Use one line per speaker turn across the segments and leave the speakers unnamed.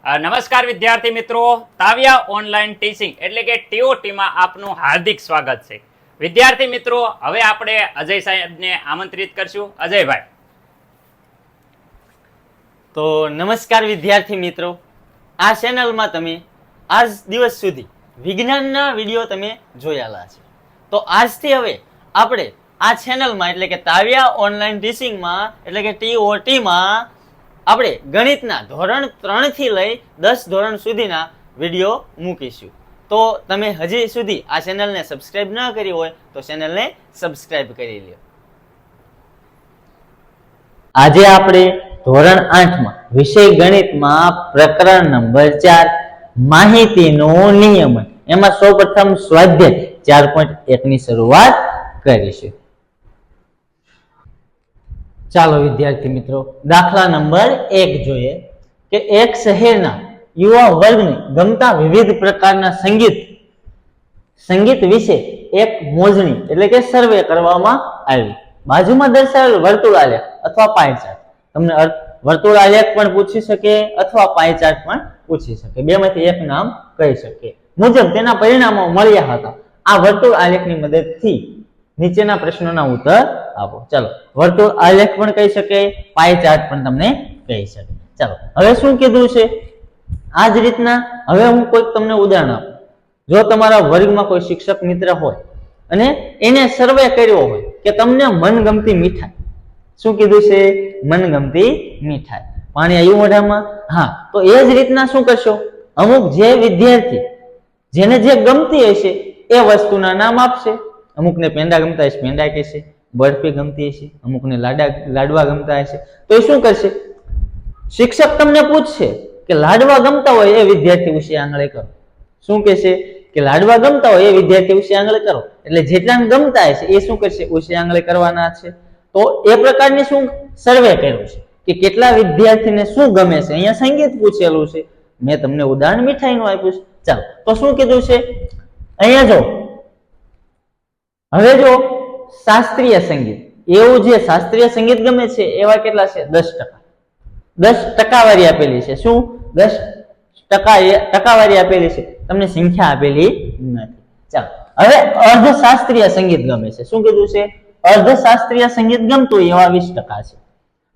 નમસ્કાર વિદ્યાર્થી મિત્રો, તાવ્યા ઓનલાઈન ટીચિંગ એટલે કે TOT માં આપનું હાર્દિક સ્વાગત છે. વિદ્યાર્થી મિત્રો, હવે આપણે અજય સાહેબને આમંત્રિત કરશું. અજયભાઈ.
તો નમસ્કાર વિદ્યાર્થી મિત્રો, આ ચેનલમાં તમે આજ દિવસ સુધી વિજ્ઞાનના વિડીયો તમે જોયેલા છે. તો આજથી હવે આપણે આ ચેનલમાં એટલે કે તાવ્યા ઓનલાઈન ટીચિંગમાં એટલે કે TOT માં આપણે ગણિતના ધોરણ 3 થી લઈ 10 ધોરણ સુધીના વિડીયો મૂકીશું. તો તમે હજી સુધી આ ચેનલને સબસ્ક્રાઇબ ન કરી હોય તો ચેનલને સબસ્ક્રાઇબ કરી લ્યો. આજે આપણે ધોરણ 8 માં વિષય ગણિતમાં પ્રકરણ નંબર 4 માહિતીનું નિયમન એમાં સૌપ્રથમ સ્વાધ્યાય 4.1 ની શરૂઆત કરીશું. ચાલો વિદ્યાર્થી મિત્રો, દાખલા નંબર 1 જોઈએ કે એક શહેરના યુવા વર્ગને ગમતા વિવિધ પ્રકારના સંગીત વિશે એક મોજણી એટલે કે સર્વે કરવામાં આવી. બાજુમાં દર્શાવેલ વર્તુળ આલેખ અથવા પાય ચાર્ટ, તમને વર્તુળ આલેખ પણ પૂછી શકે અથવા પાય ચાર્ટ પણ પૂછી શકે, બેમાંથી એક નામ કહી શકે. મુજબ તેના પરિણામો મળ્યા હતા. આ વર્તુળ આલેખની મદદથી નીચેના પ્રશ્નોના ઉત્તર આપો. ચાલો, વર્તુળ આલેખ પણ કહી શકે, પાય ચાર્ટ પણ તમને કહી શકે. ચાલો, હવે શું કીધું છે આ જ રીતના હવે હું કોઈક તમને ઉદાહરણ આપું. જો તમારા વર્ગમાં કોઈ શિક્ષક મિત્ર હોય અને એને સર્વે કર્યો હોય કે તમને મનગમતી મીઠાઈ, શું કીધું છે? મનગમતી મીઠાઈ. પાણી આવ્યું મોઢામાં? હા. તો એ જ રીતના શું કરશો, અમુક જે વિદ્યાર્થી જેને જે ગમતી હશે એ વસ્તુના નામ આપશે. અમુકને પેંડા ગમતા હશે, પેંડા કહેશે. બરફી ગમતી હશે, અમુકને લાડવા ગમતા હશે. તો એ શું કરશે? શિક્ષક તમને પૂછશે કે લાડવા ગમતા હોય એ વિદ્યાર્થી વિશે આંગળે કરો. શું કહેશે? કે લાડવા ગમતા હોય એ વિદ્યાર્થી વિશે આંગળે કરો. એટલે જેટલાને ગમતા હશે એ શું કરશે? વિશે આંગળે કરવાના છે. તો એ પ્રકારની શું સર્વે કર્યું છે કે કેટલા વિદ્યાર્થીને શું ગમે છે. અહીંયા સંગીત પૂછેલું છે, મેં તમને ઉદાહરણ મીઠાઈનું આપ્યું છે. ચાલો, તો શું કીધું છે અહીંયા જો, હવે જો શાસ્ત્રીય સંગીત, એવું જે શાસ્ત્રીય સંગીત ગમે છે એવા કેટલા છે? 10%. 10 ટકાવારી આપેલી છે. શું 10% ટકાવારી આપેલી છે, તમને સંખ્યા આપેલી નથી. ચાલો, હવે અર્ધશાસ્ત્રીય સંગીત ગમે છે. શું કીધું છે? અર્ધશાસ્ત્રીય સંગીત ગમતું એવા 20% છે.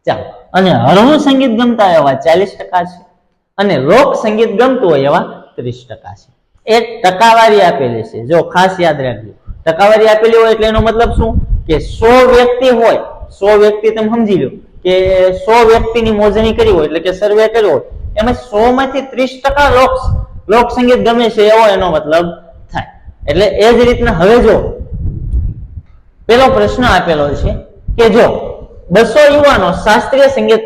ચાલો, અને હળવું સંગીત ગમતા એવા 40% છે, અને લોક સંગીત ગમતું હોય એવા 30% છે. એ ટકાવારી આપેલી છે. જો ખાસ યાદ રાખજો, ટકાવારી આપેલી હોય એટલે એનો મતલબ શું કે 100 વ્યક્તિ હોય, 100 વ્યક્તિ તમે સમજી લો કે 100 વ્યક્તિની મોજણી કરી હોય એટલે કે સર્વે કર્યો હોય, એમાં 100 માંથી 30% લોક સંગીત ગમે છે એવો એનો મતલબ થાય. એટલે એ જ રીતના હવે જો પેલો પ્રશ્ન આપેલો છે કે જો 200 યુવાનો શાસ્ત્રીય સંગીત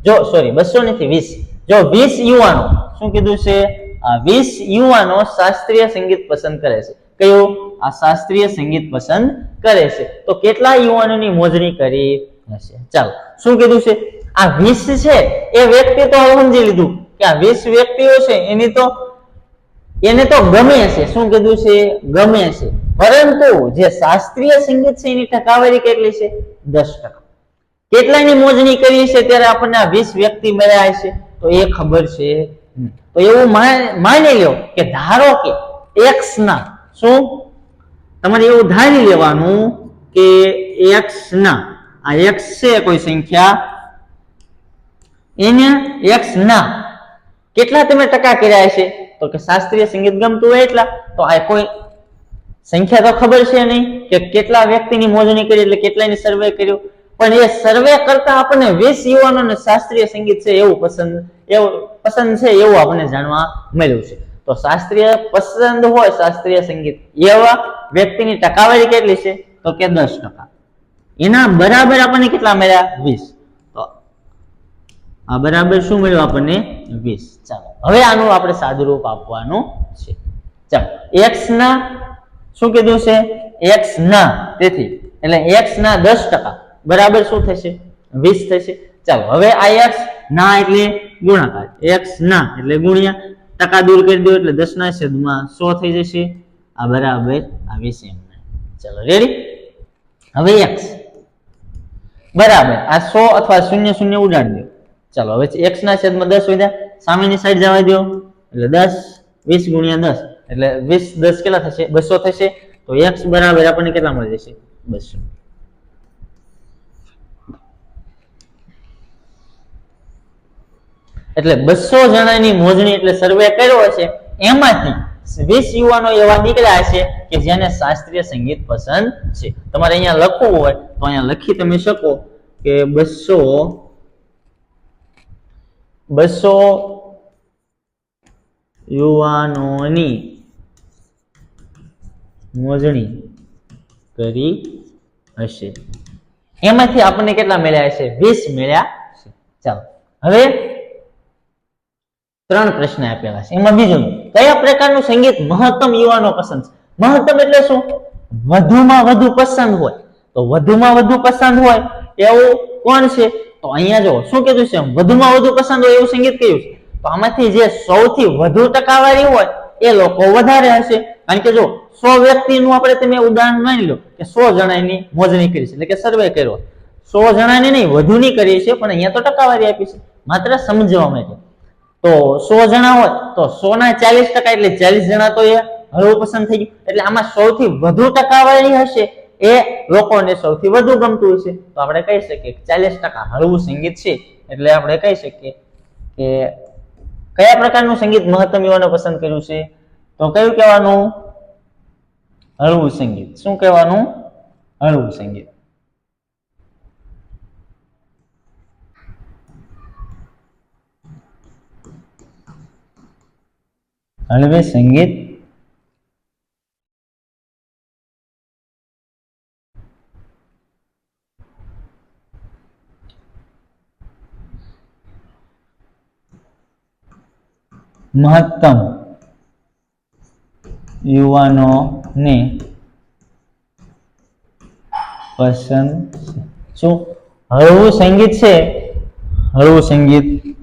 200 નથી 20, જો 20 યુવાનો, શું કીધું છે? 20 યુવાનો શાસ્ત્રીય સંગીત પસંદ કરે છે. કયું? આ શાસ્ત્રીય સંગીત પસંદ કરે છે. તો કેટલા યુવાનોની મોજણી કરી હશે? ચાલો, શું કીધું છે? આ 20 છે એ વ્યક્તિ તો સમજી લીધું કે આ 20 વ્યક્તિઓ છે એને તો ગમે છે. શું કીધું છે? ગમે છે. પરંતુ જે શાસ્ત્રીય સંગીત છે એની ટકાવારી કેટલી છે? 10%. કેટલાની મોજણી કરી છે ત્યારે આપણને આ 20 વ્યક્તિ મળ્યા છે તો એ ખબર છે. તો એવું માની લો કે ધારો કે x ના, શું તમારે એવું ધારી લેવાનું કે x ના, આ x છે કોઈ સંખ્યા, એને x ના કેટલા તમે ટકા કર્યા છે? તો કે શાસ્ત્રીય સંગીત ગમતું હોય એટલા. તો આ કોઈ સંખ્યા તો ખબર છે નહીં કે કેટલા વ્યક્તિની મોજણી કરી એટલે કેટલાની સર્વે કર્યો. પણ એ સર્વે કરતા આપણને 20 યુવાનોને શાસ્ત્રીય સંગીત છે એવું પસંદ છે એવું આપણને જાણવા મળ્યું છે. તો શાસ્ત્રીય પસંદ હોય, શાસ્ત્રીય સંગીત એવા વ્યક્તિની ટકાવારી કેટલી છે? તો કે 10%. એના બરાબર આપણને કેટલા મળ્યા? 20. તો આ બરાબર શું મળ્યું આપણને? 20. ચાલો, હવે આનું આપણે સાદુરૂપ આપવાનું છે. ચાલો, x ના શું કીધું છે? x ના, તેથી એટલે x ના 10% બરાબર શું થશે? 20 થશે. ચાલો, હવે આ x ના એટલે ગુણાકાર, x ના એટલે ગુણ્યા, ટકા દૂર કરી દો એટલે 10 ના છેદમાં 100 થઈ જશે. આ બરાબર આ 20 એમ. ચાલો, રેડી? હવે x બરાબર આ 100 અથવા 0 0 ઉડાડી દો. ચાલો, હવે x ના છેદમાં 10 વધ્યા સામેની સાઈડ જવા દો એટલે 10 20 ગુણ્યા 10 એટલે 20 10 કેટલા થશે 200 થશે તો x બરાબર આપણને કેટલા મળી જશે 200 એટલે 200 જણાની મોજણી એટલે સર્વે કર્યો હશે એમાંથી 20 યુવાનો એવા નીકળ્યા હશે કે જેને શાસ્ત્રીય સંગીત પસંદ છે તમારે અહીંયા લખવું હોય તો અહીંયા લખી તમે શકો કે 200 યુવાનોની મોજણી કરી હશે એમાંથી આપણને કેટલા મળ્યા હશે 20 મળ્યા છે ચાલો હવે 3 પ્રશ્ન આપેલા છે એમાં બીજું કયા પ્રકારનું સંગીત મહત્તમ યુવાનો પસંદ છે મહત્તમ એટલે શું વધુમાં વધુ પસંદ હોય તો વધુમાં વધુ પસંદ હોય એવું કોણ છે તો અહીંયા જો શું કીધું છે વધુમાં વધુ પસંદ હોય એવું સંગીત કયું છે તો આમાંથી જે સૌથી વધુ ટકાવારી હોય એ લોકો વધારે હશે કારણ કે જો 100 વ્યક્તિનું આપણે તમે ઉદાહરણ માની લો કે 100 જણાની મોજણી કરી છે એટલે કે સર્વે કર્યો 100 જણાની નહીં વધુની કરી છે પણ અહીંયા તો ટકાવારી આપી છે માત્ર સમજવા માટે તો 100 જણા હોય તો 100 ના 40% એટલે 40 જણા તો એ હળવું પસંદ થઈ ગયું એટલે આમાં સૌથી વધુ ટકાવારી હશે એ લોકોને સૌથી વધુ ગમતું હશે તો આપણે કહી શકીએ 40% હળવું સંગીત છે એટલે આપણે કહી શકીએ કે કયા પ્રકારનું સંગીત મહત્તમ યુવાનો પસંદ કર્યું છે તો કયું કહેવાનું હળવું સંગીત શું કહેવાનું હળવું સંગીત હળવે સંગીત મહત્તમ યુવાનોને પસંદ છે શું હળવું સંગીત છે હળવું સંગીત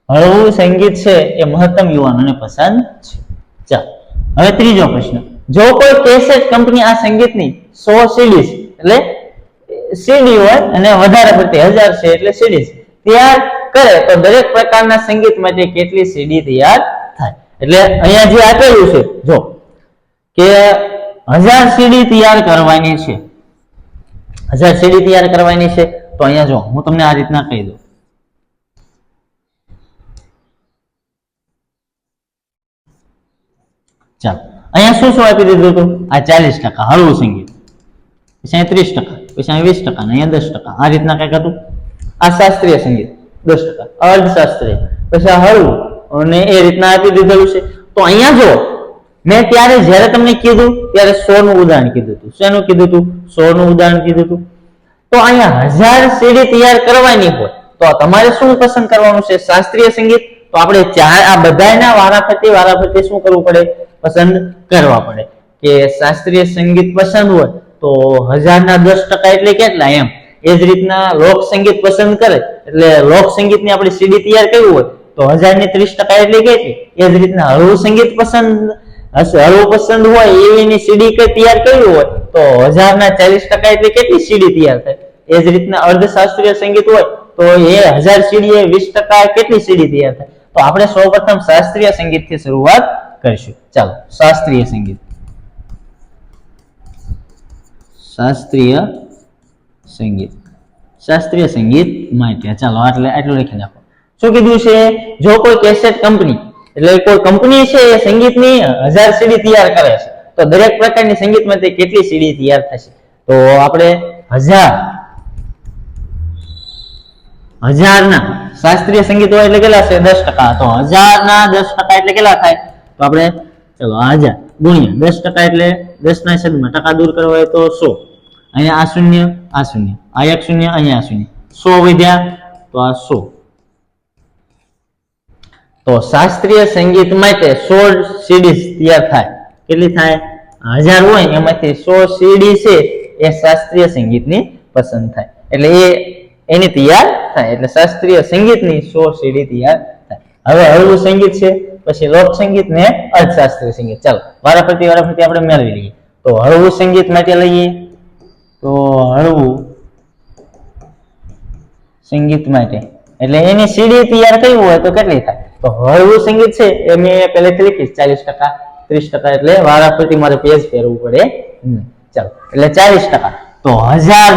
હળવું સંગીત છે એ મહત્તમ યુવાનોને પસંદ છે ચાલો હવે ત્રીજો પ્રશ્ન જો કોઈ કેસેટ કંપની આ સંગીતની 100 સીડીઝ એટલે સીડી હોય અને વધારે પડતી 1000 છે એટલે સીડીઝ તૈયાર કરે તો દરેક પ્રકારના સંગીત માટે કેટલી સીડી તૈયાર થાય એટલે અહીંયા જે આપેલું છે જો કે 1000 સીડી તૈયાર કરવાની છે 1000 સીડી તૈયાર કરવાની છે તો અહીંયા જો હું તમને આ રીતના કહી દઉં ચાલો અહીંયા શું શું આપી દીધું હતું આ 40% હળવું સંગીત પછી 30% પછી 20% અને અહીંયા 10% આ રીતના કંઈક હતું આ શાસ્ત્રીય સંગીત 10% અર્ધ શાસ્ત્રીય પછી આ હળવું અને એ રીતના આપી દીધેલું છે તો અહીંયા જો મેં ત્યારે જ્યારે તમને કીધું ત્યારે 100 નું ઉદાહરણ કીધું હતું શેનું કીધું હતું 100 નું ઉદાહરણ કીધું હતું તો અહીંયા 1000 સીડી તૈયાર કરવાની હોય તો તમારે શું પસંદ કરવાનું છે શાસ્ત્રીય સંગીત તો આપણે આ બધાના વારાફરતી શું કરવું પડે પસંદ કરવા પડે કે શાસ્ત્રીય સંગીત પસંદ હોય તો 1000 ના 10% એટલે કેટલા એમ એ જ રીતના લોક સંગીત પસંદ કરે એટલે લોક સંગીતની આપણે સીડી તૈયાર કરવી હોય તો 1000 ની 30% એટલે કેટલી એ જ રીતના હળવું સંગીત હળવું પસંદ હોય એની સીડી તૈયાર કરવી હોય તો 1000 ના 40% એટલે કેટલી સીડી તૈયાર થાય એ જ રીતના અર્ધશાસ્ત્રીય સંગીત હોય તો એ 1000 સીડી એ 20% કેટલી સીડી તૈયાર થાય તો આપણે સૌપ્રથમ શાસ્ત્રીય સંગીતથી શરૂઆત કરીશું ચાલો શાસ્ત્રીય સંગીત માટે ચાલો આટલું લખી નાખો શું કીધું છે જો કોઈ કેસેટ કંપની એટલે કોઈ કંપની છે એ સંગીતની 1000 સીડી તૈયાર કરે છે તો દરેક પ્રકારની સંગીત માટે કેટલી સીડી તૈયાર થશે તો આપણે 1000 ના શાસ્ત્રીય સંગીત હોય એટલે કેટલા છે 10% તો 1000 ના 10% એટલે કેટલા થાય તો આપણે ચલો 1000 ગુણ્યા 10% એટલે 10 ના છેદમાં ટકા દૂર કરવા હોય તો 100 અહીંયા આ શૂન્ય આ એક શૂન્ય અહીંયા શૂન્ય 100 વધ્યા તો આ 100 તો શાસ્ત્રીય સંગીત માટે 100 સીડી તૈયાર થાય કેટલી થાય 1000 હોય એમાંથી 100 સીડી છે એ શાસ્ત્રીય સંગીતની પસંદ થાય એટલે એની તૈયાર થાય એટલે શાસ્ત્રીય સંગીતની 100 સીડી તૈયાર થાય હવે હળવું સંગીત છે પછી લોક સંગીત ને અર્ધશાસ્ત્રીય સંગીત ચાલો વારાફરતી આપણે મેળવી લઈએ તો હળવું સંગીત માટે લઈએ તો હળવું સંગીત માટે એટલે એની સીડી તૈયાર કરવી હોય તો કેટલી થાય? તો હળવું સંગીત છે એ મેં પહેલેથી લીધીશ 40%, 30%, એટલે વારાફરતી મારે પેજ ફેરવવું પડે નહીં. ચાલો, એટલે 40%. તો 1000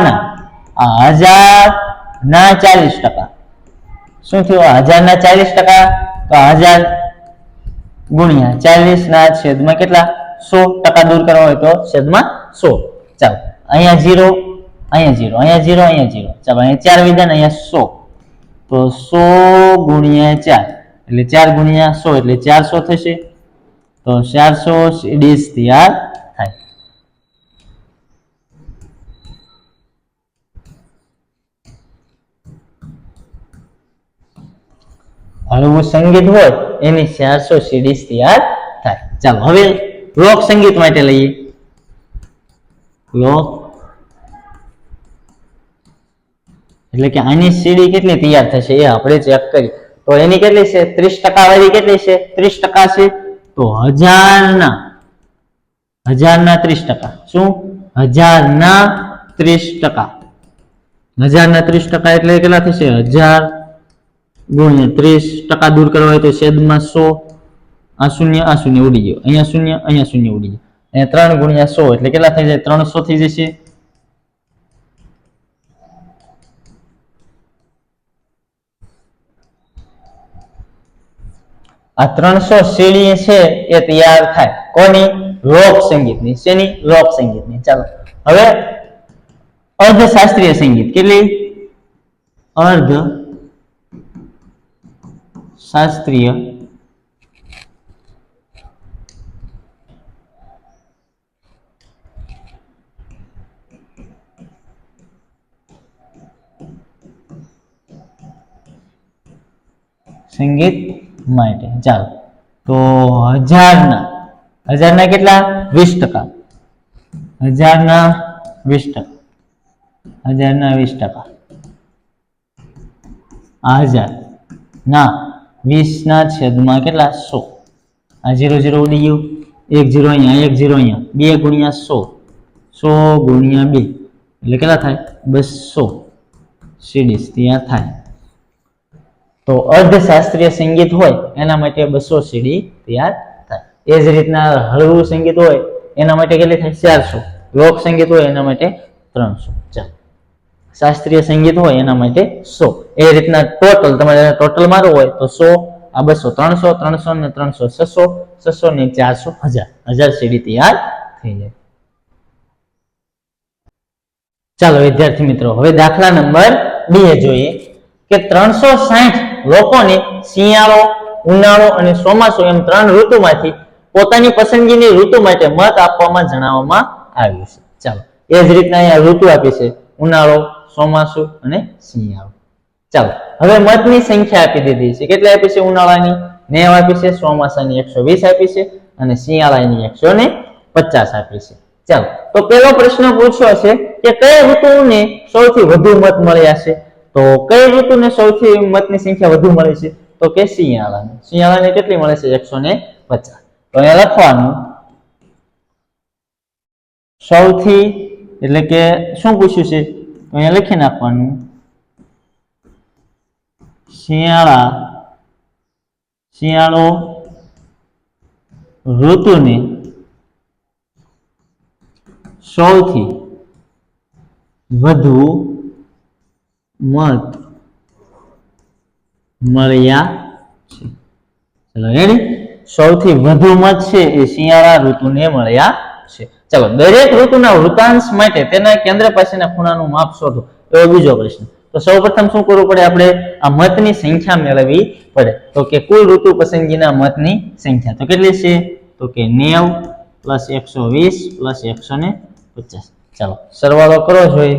ના 40%. શું થયું? 1000 ના 40%, તો 1000 ગુણ્યા 40 ના છેદમાં કેટલા? 100% દૂર કરવા હોય તો છેદમાં 100. ચાલો, અહીંયા 0, અહીંયા 0, અહીંયા 0, અહીંયા 0. ચાલો, અહીંયા 4 વિધાન, અહીંયા 100. તો 100 ગુણ્યા 4 એટલે 4 ગુણ્યા 100 એટલે 400 થશે. તો 400 સીડીઝ તૈયાર થાય. હળવું સંગીત હોય એની 400 સીડીઝ તૈયાર થાય. ચાલો, હવે લોક સંગીત માટે લઈએ. લોક એટલે કે આની સીડી કેટલી તૈયાર થશે એ આપણે ચેક કરીએ. તો એની કેટલી છે? 30% વાળી કેટલી છે? 30% છે. તો 1000 ના 30%. શું? 1000 ના 30%. 1000 ના 30% એટલે કેટલા થશે? 1000 ગુણ્યા 30% દૂર કરવા હોય તો છેદમાં 100. આ શૂન્ય ઉડી ગયો, અહીંયા શૂન્ય ઉડી ગયો. અહીંયા 3 ગુણ્યા 100 એટલે કેટલા થઈ જાય? 300 થઈ જશે. આ 300 સીડી છે એ તૈયાર થાય. કોની? લોક સંગીતની. શેની? લોક સંગીતની. ચાલો, હવે અર્ધ શાસ્ત્રીય સંગીત. કેટલી? અર્ધ શાસ્ત્રીય સંગીત માટે. ચાલો, તો 1000 ના કેટલા? 20%. 1000 ના 20%. 1000 ના 20%. આ 1000 ના 20 ના છેદમાં કેટલા? 100. આ 0 ઉડી ગયું, 1 0 અહીંયા, 1 0 અહીંયા. 2 ગુણ્યા 100, 100 ગુણ્યા 2 એટલે કેટલા થાય? 200 સીડીઝ તૈયાર થાય. તો અર્ધ શાસ્ત્રીય સંગીત હોય એના માટે 200 સીડી તૈયાર થાય. એ જ રીતના હળવું સંગીત હોય એના માટે કેટલી થાય? 400. લોક સંગીત હોય એના માટે 300. ચાલો, શાસ્ત્રીય સંગીત હોય એના માટે 100. એ રીતના ટોટલ તમારે ટોટલ મારવું હોય તો 100, આ 200, 300, 300 ને 300, 600, 600 ને 400, 1000 સીડી તૈયાર થઈ જાય. ચાલો વિદ્યાર્થી મિત્રો, હવે દાખલા નંબર 2 જોઈએ કે 360 લોકોને શિયાળો, ઉનાળો અને ચોમાસું એમ 3 ઋતુમાંથી પોતાની પસંદગીની ઋતુ માટે મત આપવામાં જણાવવામાં આવ્યું છે. ચાલો, એ જ રીતના અહીંયા ઋતુ આપી છે: ઉનાળો, ચોમાસું અને શિયાળો. ચાલો, હવે મતની સંખ્યા આપી દીધી છે. કેટલી આપી છે? ઉનાળાની 90 આપી છે, ચોમાસાની 120 આપી છે અને શિયાળાની 150 આપી છે. ચાલો, તો પહેલો પ્રશ્ન પૂછ્યો છે કે કઈ ઋતુને સૌથી વધુ મત મળ્યા છે? તો કઈ ઋતુને સૌથી મતની સંખ્યા વધુ મળે છે? તો કે શિયાળાને. શિયાળાને કેટલી મળે છે? 150. તો અહીંયા લખવાનું સૌથી એટલે કે શું પૂછ્યું છે? તો અહીંયા લખી નાખવાનું શિયાળો ઋતુને સૌથી વધુ મત મળ્યા છે. ચલો રેડી? સૌથી વધુ મત છે એ શિયાળા ઋતુને મળ્યા છે. ચલો, દરેક ઋતુના વૃતાંશ માટે તેના કેન્દ્ર પાસેના ખૂણાનું માપ શોધો એવો બીજો પ્રશ્ન. તો સૌપ્રથમ શું કરવું પડે? આપણે આ મતની સંખ્યા મેળવવી પડે. તો કે કુલ ઋતુ પસંદગીના મતની સંખ્યા તો કેટલી છે? તો કે 90 પ્લસ 120 પ્લસ 150. ચાલો સરવાળો કરો જોઈએ.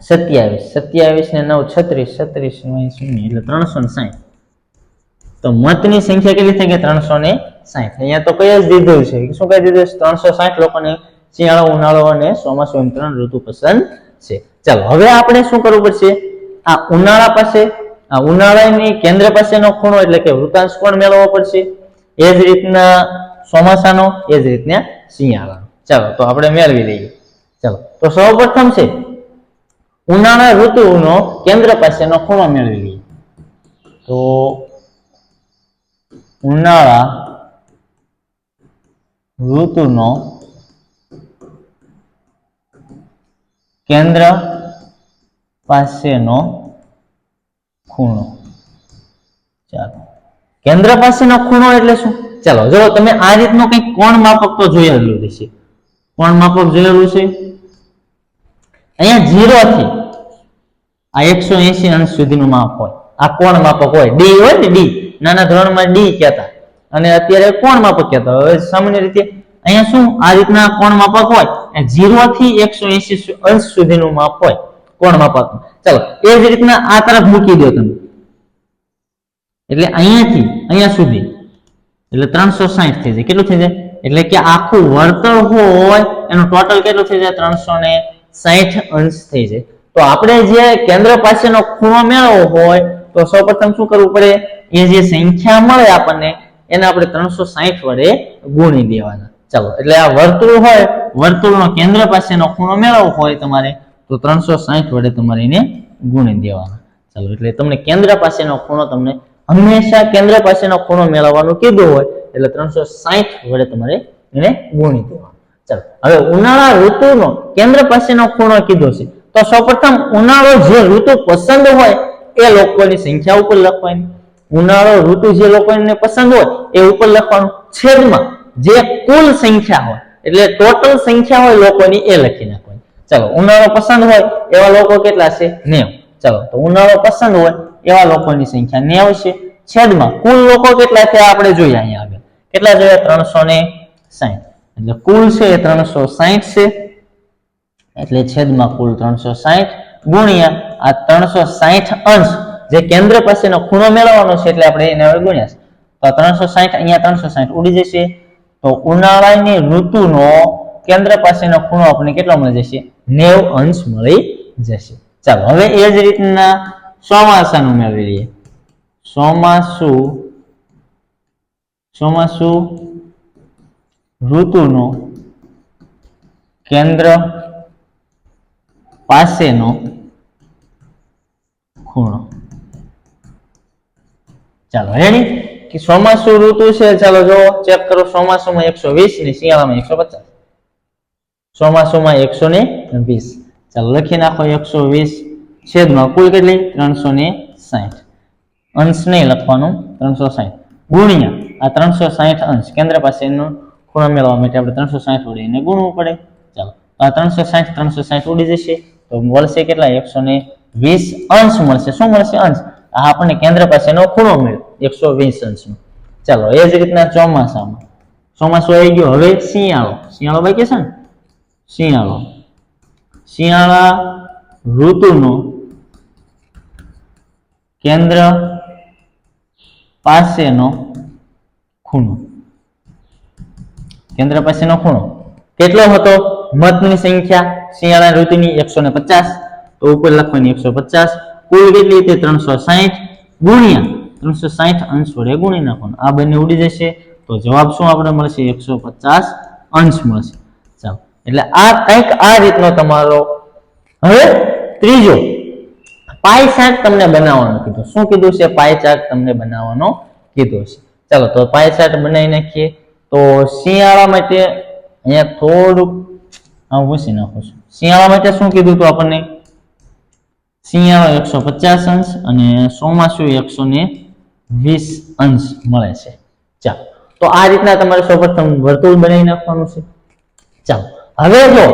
27 ને 9 36, 36 નો 0 એટલે 360. તો મતની સંખ્યા કેટલી થઈ ગઈ? 360. અહીંયા તો કઈ જ દીધું છે? શું કહી દીધું? 360 લોકોને શિયાળો, ઉનાળો અને ચોમાસું એમ 3 ઋતુ પસંદ છે. ચાલો, હવે આપણે શું કરવું પડશે? આ ઉનાળા પાસે, આ ઉનાળાની કેન્દ્ર પાસેનો ખૂણો એટલે કે વૃતાંશ કોણ મેળવવો પડશે. એ જ રીતના ચોમાસાનો, એ જ રીતના શિયાળાનો. ચાલો, તો આપણે મેળવી લઈએ. ચલો તો સૌપ્રથમ છે ઉનાળા ઋતુનો કેન્દ્ર પાસેનો ખૂણો મેળવી લઈએ. તો ઉનાળા ઋતુનો કેન્દ્ર પાસેનો ખૂણો. ચાલો કેન્દ્ર પાસેનો ખૂણો એટલે શું? ચાલો જો તમે આ રીતનો કંઈક કોણ માપક તો જોયેલું હશે. કોણ માપક જોયેલું છે? અહીંયા 0 થી આ 180 અંશ સુધીનું માપ હોય. આ કોણ માપક હોય, ડી હોય ને, ડી નાના ધોરણમાં ડી કહેતા અને અત્યારે કોણ માપક કહેતા. હવે સામાન્ય રીતે અહીંયા શું આ રીતના કોણ માપક હોય, 0 થી 180 અંશ સુધીનું માપ હોય કોણ માપક. ચાલો એ જ રીતના આ તરફ મૂકી દો તમે, એટલે અહીંયાથી અહીંયા સુધી એટલે 360 થઈ જાય. કેટલું થઈ જાય? એટલે કે આખું વર્તુળ હોય એનું ટોટલ કેટલું થઈ જાય? 360 અંશ થઈ જાય. તો આપણે જે કેન્દ્ર પાસેનો ખૂણો મેળવવો હોય તો સૌપ્રથમ શું કરવું પડે? એ જે સંખ્યા મળે આપણને એને આપણે 360 વડે ગુણી દેવાના. ચાલો એટલે આ વર્તુળ હોય, વર્તુળનો કેન્દ્ર પાસેનો ખૂણો મેળવવો હોય તમારે તો 360 વડે તમારે એને ગુણી દેવાના. ચાલો એટલે તમને કેન્દ્ર પાસેનો ખૂણો તમને હંમેશા કેન્દ્ર પાસેનો ખૂણો મેળવવાનું કીધું હોય એટલે 360 વડે તમારે એને ગુણી દેવાનો. ચાલો હવે ઉનાળા ઋતુનો કેન્દ્ર પાસેનો ખૂણો કીધો છે તો સૌપ્રથમ ઉનાળો જે ઋતુ પસંદ હોય એ લોકોની સંખ્યા ઉપર લખવાની. ઉનાળો ઋતુ જે લોકોને પસંદ હોય એ ઉપર લખવાનું, છેદમાં જે કુલ સંખ્યા હોય એટલે ટોટલ સંખ્યા હોય લોકોની એ લખી નાખવાની. ચાલો ઉનાળો પસંદ હોય એવા લોકો કેટલા છે? 90. ચાલો તો ઉનાળો પસંદ હોય એવા લોકોની સંખ્યા 90 છે. છેદમાં કુલ લોકો કેટલા છે આપણે જોઈએ અહીંયા આગળ. કેટલા જોઈએ? 360. એટલે કુલ છે એ 360 છે એટલે છેદમાં કુલ 360 ગુણ્યા આ 360 અંશ જે કેન્દ્ર પાસેનો ખૂણો મેળવવાનો છે એટલે આપણે એને હવે ગુણ્યા છે. તો 360 અહીંયા 360 ઉડી જશે. તો ઉનાળાની ઋતુનો કેન્દ્ર પાસેનો ખૂણો આપણને કેટલો મળી જશે? 90 અંશ મળી જશે. ચાલો હવે એ જ રીતના ચોમાસાનું મેળવી લઈએ. ચોમાસુ ઋતુનો કેન્દ્ર પાસેનો ખૂણો. ચાલો રેડી કે ચોમાસુ ઋતુ છે. ચાલો જો ચેક કરો, ચોમાસુમાં 120 ને શિયાળામાં 150. ચોમાસુમાં 120. ચાલો લખી નાખો 120 છેદમાં કુલ કેટલી? 360. અંશ નહીં લખવાનું, 360 ગુણ્યા આ 360 અંશ કેન્દ્ર પાસેનો ખૂણો મેળવવા માટે આપણે 360 વડે એને ગુણવું પડે. ચાલો આ 360 ઉડી જશે તો મળશે કેટલા? 120 અંશ મળશે. શું મળશે? અંશ. આ આપણને કેન્દ્ર પાસેનો ખૂણો મળ્યો 120 અંશનો. ચાલો એ જ રીતના ચોમાસામાં, ચોમાસું આવી ગયું. હવે શિયાળો બાકી છે ને. શિયાળા ઋતુનો કેન્દ્ર પાસેનો ખૂણો. કેન્દ્ર પાસેનો ખૂણો કેટલો હતો? મતની સંખ્યા શિયાળા ઋતુની 150 તો ઉપર લખવાની 150. કુલ કેટલી? તે 360 ગુણ્યા 360 અંશ વડે ગુણી નાખવાનું. આ બંને ઉડી જશે તો જવાબ શું આપણે મળશે? 150 અંશ મળશે. ચાલો એટલે આ કંઈક આ રીતનો તમારો. હવે ત્રીજો પાઈ ચાર્ટ તમને બનાવવાનો કીધું. શું કીધું છે? પાઈ ચાર્ટ તમને બનાવવાનો કીધું છે. ચાલો તો પાઈ ચાર્ટ બનાવી નાખીએ. તો શિયાળા માટે અહીંયા થોડુંક પૂછી નાખું છું. શિયાળા માટે શું કીધું હતું આપણને? શિયાળો 150 અંશ અને ચોમાસુ 120 અંશ મળે છે. ચાલો તો આ રીતના તમારે સૌપ્રથમ વર્તુળ બનાવી નાખવાનું છે. ચાલો હવે જો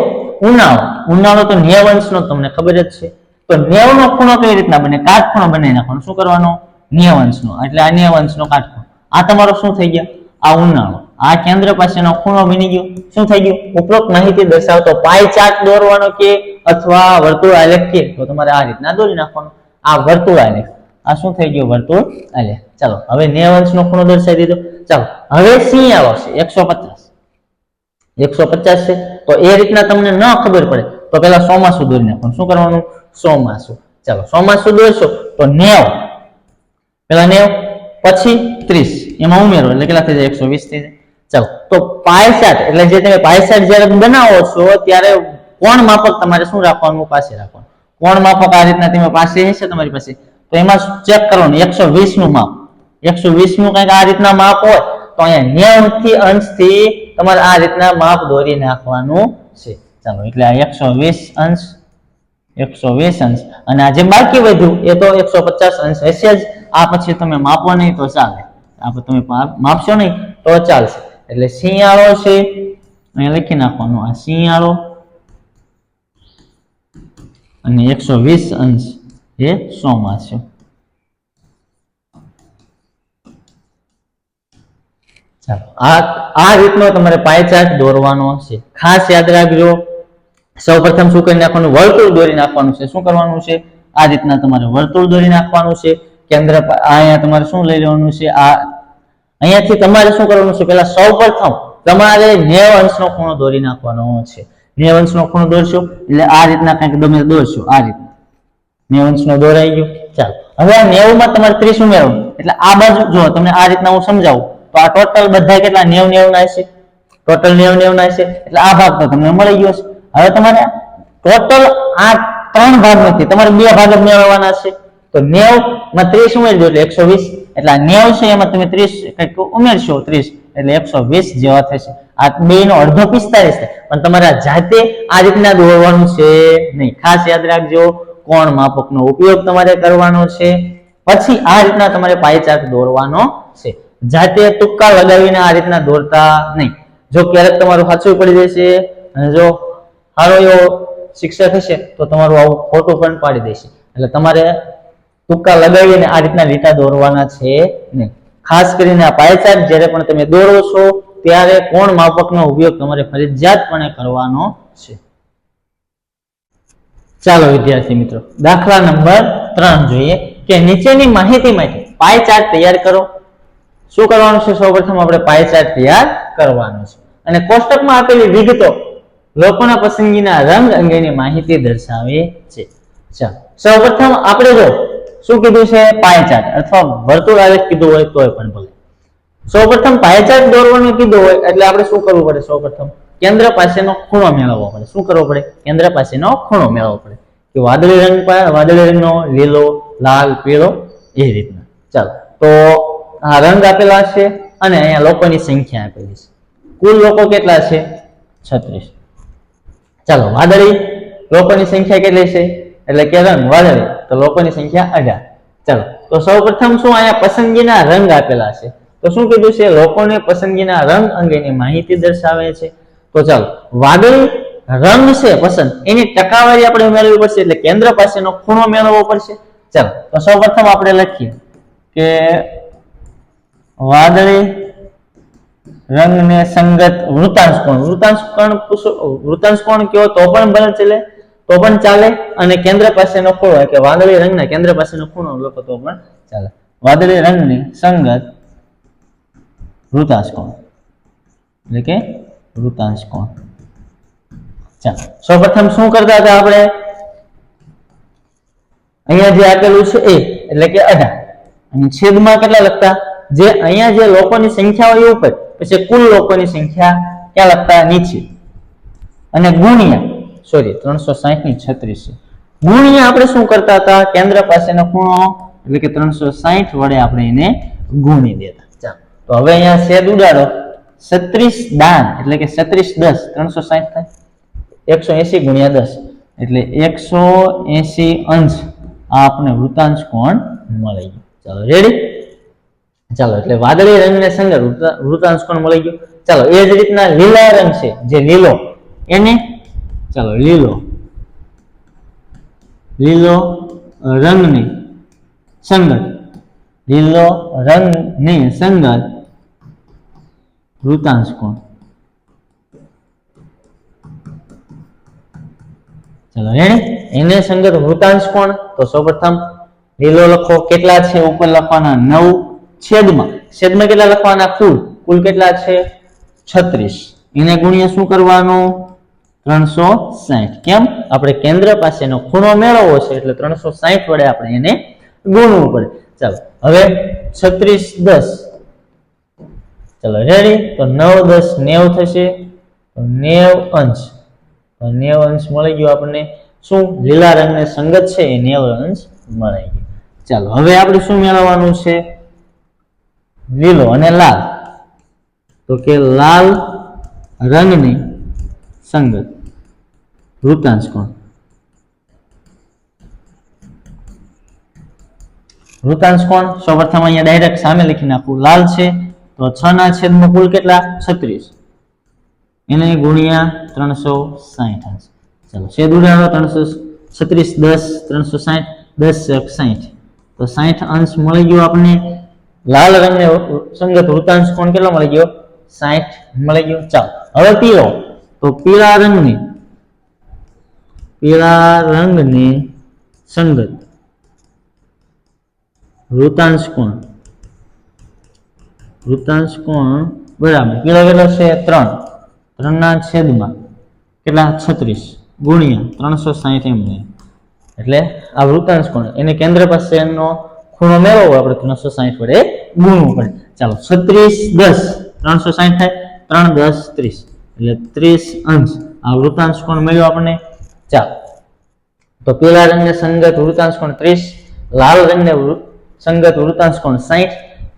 ઉનાળો તો 90 અંશનો તમને ખબર જ છે. તો 90 નો ખૂણો કઈ રીતના બને? કાટખૂણો બનાવી નાખવાનો. શું કરવાનો? 90 અંશનો. એટલે આ 90 અંશનો કાટખૂણો. આ તમારો શું થઈ ગયા? આ ઉનાળો. આ કેન્દ્ર પાસેનો ખૂણો બની ગયો. શું થઈ ગયું? ઉપરોક્ત માહિતી દર્શાવતો પાઈ ચાર્ટ દોરવાનો કે અથવા વર્તુળ આલેખ કે તો તમારે આ રીતના દોરી નાખવાનો. આ વર્તુળ આલેખ. આ શું થઈ ગયું? વર્તુળ આલેખ. ચાલો હવે 90 અંશનો ખૂણો દર્શાવી દીધો. ચાલો હવે શિયાળો છે 150 છે. તો એ રીતના તમને ન ખબર પડે તો પેલા ચોમાસું દોરી નાખવાનું. શું કરવાનું? ચોમાસું. ચાલો ચોમાસું દોરશો તો 90 પેલા 90 પછી 30 એમાં ઉમેરો એટલે કેટલા થઈ જાય? 120 થઈ જાય. ચાલો તો પાઈ ચાર્ટ એટલે જે તમે પાઈ ચાર્ટ જ્યારે બનાવો છો ત્યારે કોણ માપક તમારે શું રાખવાનું? પાસે રાખવાનું. કોણ માપક આ રીતના તમે પાસે હશે તમારી પાસે, તો એમાં ચેક કરવાનું 120 નું માપ, 120 નું કંઈક આ રીતના માપ હોય તો અહીંયા 90 થી અંશથી તમારે આ રીતના માપ દોરી નાખવાનું છે. ચાલો, એટલે આ 120 અંશ, 120 અંશ, અને આ જે બાકી વધ્યું એ તો 150 અંશ હશે જ. આ પછી તમે માપો નહીં તો ચાલે, આ તમે માપશો નહીં તો ચાલશે. એટલે શિયાળો છે અહીંયા લખી નાખવાનું, આ શિયાળો અને 120 અંશ એ ચોમાસું. ચાલો, આ રીતનો તમારે પાય ચાર્ટ દોરવાનો છે. ખાસ યાદ રાખજો, સૌપ્રથમ શું કરી નાખવાનું? વર્તુળ દોરી નાખવાનું છે. શું કરવાનું છે? આ રીતના તમારે વર્તુળ દોરી નાખવાનું છે. કેન્દ્ર અહીંયા તમારે શું લઈ લેવાનું છે? આ અહીંયાથી તમારે શું કરવાનું છે? પેલા સૌપ્રથમ તમારે 90 અંશનો ખૂણો દોરી નાખવાનો છે. 90 અંશનો ખૂણો દોરશો એટલે આ રીતના કંઈક તમે દોરશો, આ રીતના 90 અંશનો દોરાઈ ગયો. ચાલો, હવે આ 90 માં તમારે 30 ઉમેરવાનું. એટલે આ બાજુ જો તમને આ રીતના હું સમજાવું તો આ ટોટલ બધા કેટલા 90 ના હશે, ટોટલ 90 ના હશે. એટલે આ ભાગ તો તમને મળી ગયો છે. હવે તમારે ટોટલ આ 3 ભાગ નથી, તમારે 2 ભાગ જ મેળવવાના છે. તો 90 માં 30 ઉમેરજો એટલે 120. એટલે આ 90 છે એમાં તમે 30 કંઈક ઉમેરશો, 30 એટલે 120 જેવા થશે. આ બે નો અડધો 45 થાય, પણ તમારે જાતે આ રીતના દોરવાનું છે નહીં. ખાસ યાદ રાખજો, કોણ માપકનો ઉપયોગ તમારે કરવાનો છે. પછી આ રીતના તમારે પાય ચાર્ટ દોરવાનો છે. જાતે તુક્કા લગાવીને આ રીતના દોરતા નહીં. જો ક્યારેક તમારું સાચું પડી જશે અને જો સારો એવો શિક્ષક હશે તો તમારું આવું ખોટું પણ પાડી દેશે. એટલે તમારે તુક્કા લગાવીને આ રીતના લીટા દોરવાના છે નહીં. ખાસ કરીને આ પાય ચાર્ટ જ્યારે પણ તમે દોરો છો ત્યારે કોણ માપકનો ઉપયોગ તમારે ફરજિયાતપણે કરવાનો છે. ચાલો વિદ્યાર્થી મિત્રો, દાખલા નંબર 3 જોઈએ કે નીચેની માહિતી માટે પાય ચાર્ટ તૈયાર કરો. શું કરવાનું છે? સૌપ્રથમ આપણે પાય ચાર્ટ તૈયાર કરવાનો છે અને કોષ્ટકમાં આપેલી વિગતો લોકોના પસંદગીના રંગ અંગેની માહિતી દર્શાવે છે. ચાલો, સૌપ્રથમ આપણે જો શું કીધું છે? પાય ચાર્ટ અથવા વર્તુળ આલેખ કીધું હોય તોય પણ ભલે. સૌપ્રથમ પાય ચાર્ટ દોરવાનું કીધું હોય એટલે આપણે શું કરવું પડે? સૌપ્રથમ કેન્દ્ર પાસેનો ખૂણો મેળવવો પડે. શું કરવો પડે? કેન્દ્ર પાસેનો ખૂણો મેળવવો પડે. કે વાદળી રંગનો, લીલો, લાલ, પીળો એ રીતના. ચાલો, તો આ રંગ આપેલા છે અને અહીંયા લોકોની સંખ્યા આપેલી છે. કુલ લોકો કેટલા છે? 36. ચાલો, વાદળી લોકોની સંખ્યા કેટલી છે? એટલે કે રંગ વાદળી, તો લોકોની સંખ્યા 18. ચાલો, તો સૌપ્રથમ શું અહીંયા પસંદગીના રંગ આપેલા છે, તો શું કીધું છે? લોકોને પસંદગીના રંગ અંગેની માહિતી દર્શાવે છે. તો ચાલો, વાદળી રંગ છે પસંદ, એની ટકાવારી આપણે મેળવવી પડશે. એટલે કેન્દ્ર પાસેનો ખૂણો મેળવવો પડશે. ચાલો, તો સૌપ્રથમ આપણે લખીએ કે વાદળી રંગને સંગત વૃતાંશ કોણ. વૃતાંશ કોણ કયો તો પણ ચાલે, તો પણ ચાલે. અને કેન્દ્ર પાસેનો ખૂણો કે વાદળી રંગના કેન્દ્ર પાસેનો ખૂણો લખો તો પણ ચાલે. વાદળી રંગની સંગત વૃતાંશ કોણ એટલે કે વૃતાંશ કોણ. ચાલો, સૌપ્રથમ શું કરતા હતા આપણે? અહીંયા જે આપેલું છે એ એટલે કે 18 અને છેદમાં કેટલા લખતા? જે અહીંયા જે લોકોની સંખ્યા હોય ઉપર, પછી કુલ લોકોની સંખ્યા ક્યાં લખતા? નીચે. અને ગુણ્યા 360 ની 36 છે. ગુણ્યા આપણે શું કરતા હતા? કેન્દ્ર પાસેનો ખૂણો એટલે કે 360 વડે આપણે એને ગુણી દેતા. ચાલો, તો હવે અહીંયા છેદ ઉડાડો. 36 દાન એટલે કે 36 10 360 થાય. 180 ગુણ્યા 10 એટલે 180 અંશ આ આપણે વૃતાંશ કોણ મળી ગયો. ચાલો, રેડી? ચાલો, એટલે વાદળી રંગને સંગત વૃતાંશ કોણ મળી ગયો. ચાલો, એ જ રીતના લીલા રંગ છે, જે લીલો એને ચાલો લીલો રંગની સંગત, લીલો રંગની સંગત વૃતાંશ કોણ. ચાલો, રેડી? એને સંગત વૃતાંશ કોણ. તો સૌપ્રથમ લીલો લખો. કેટલા છે? ઉપર લખવાના 9. છેદમાં કેટલા લખવાના? કુલ કેટલા છે? 36. એને ગુણ્યા શું કરવાનું? 360. કેમ? આપણે કેન્દ્ર પાસેનો ખૂણો મેળવવો છે એટલે 360 વડે આપણે એને ગુણવું પડે. ચાલો, હવે 36 10. ચાલો, રેડી? તો 9 10 90 થશે. તો 90 અંશ. તો 90 અંશ મળી ગયો આપણને. શું લીલા રંગને સંગત છે એ 90 અંશ મળી ગયો. ચાલો હવે આપણે શું મેળવવાનું છે? લીલો અને લાલ. તો કે લાલ રંગની સંગત વૃત્તાંશ કોણ. વૃત્તાંશ કોણ સૌપ્રથમ અહીંયા ડાયરેક્ટ સામે લખી નાખું. લાલ છે તો 6 ના છેદમાં કુલ કેટલા? 36 એને ગુણ્યા 360 અંશ. ચાલો છેદ ઉડાડો. 336 10 360 10 60 તો 60 અંશ મળી ગયો આપણને. લાલ રંગને સંગત વૃત્તાંશ કોણ કેટલો મળી ગયો? 60 મળી ગયો. ચાલો હવે પીળો. તો પીળા રંગની સંગત વૃત્તાંશ કોણ બરાબર પીળો કેટલો છે? 3 ના છેદમાં કેટલા? 36 ગુણ્યા 360 એમ. એટલે આ વૃત્તાંશ કોણ એને કેન્દ્ર પાસે એનો ખૂણો મેળવવો આપણે 360 વડે ગુણવું પડે. ચાલો 36 10 360 થાય 3 10 30 એટલે 30 અંશ આ વૃત્તાંશ કોણ મળ્યો આપણને. ચાલો તો પીળા રંગને સંગત વૃત્તાંશ કોણ 30, લાલ રંગને સંગત વૃત્તાંશ કોણ 60.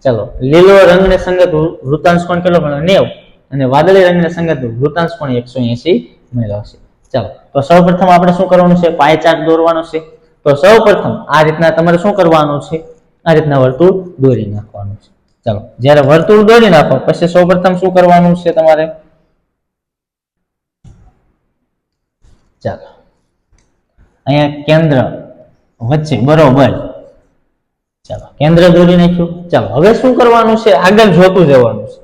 ચાલો લીલો રંગને સંગત વૃત્તાંશ કોણ કેટલો મળ્યો? 90 અને વાદળી રંગને સંગત વૃત્તાંશ કોણ 180 મળ્યો છે. ચાલો તો સૌપ્રથમ આપણે શું કરવાનું છે? પાય ચાર્ટ દોરવાનો છે. તો સૌપ્રથમ આ રીતના તમારે શું કરવાનું છે? આ રીતના વર્તુળ દોરી નાખવાનું છે. ચાલો જ્યારે વર્તુળ દોરી નાખો પછી સૌપ્રથમ શું કરવાનું છે તમારે? ચાલો અહીંયા કેન્દ્ર વચ્ચે બરોબર. ચાલો કેન્દ્ર દોરી નાખ્યું. ચાલો હવે શું કરવાનું છે? આગળ જોતું જવાનું છે.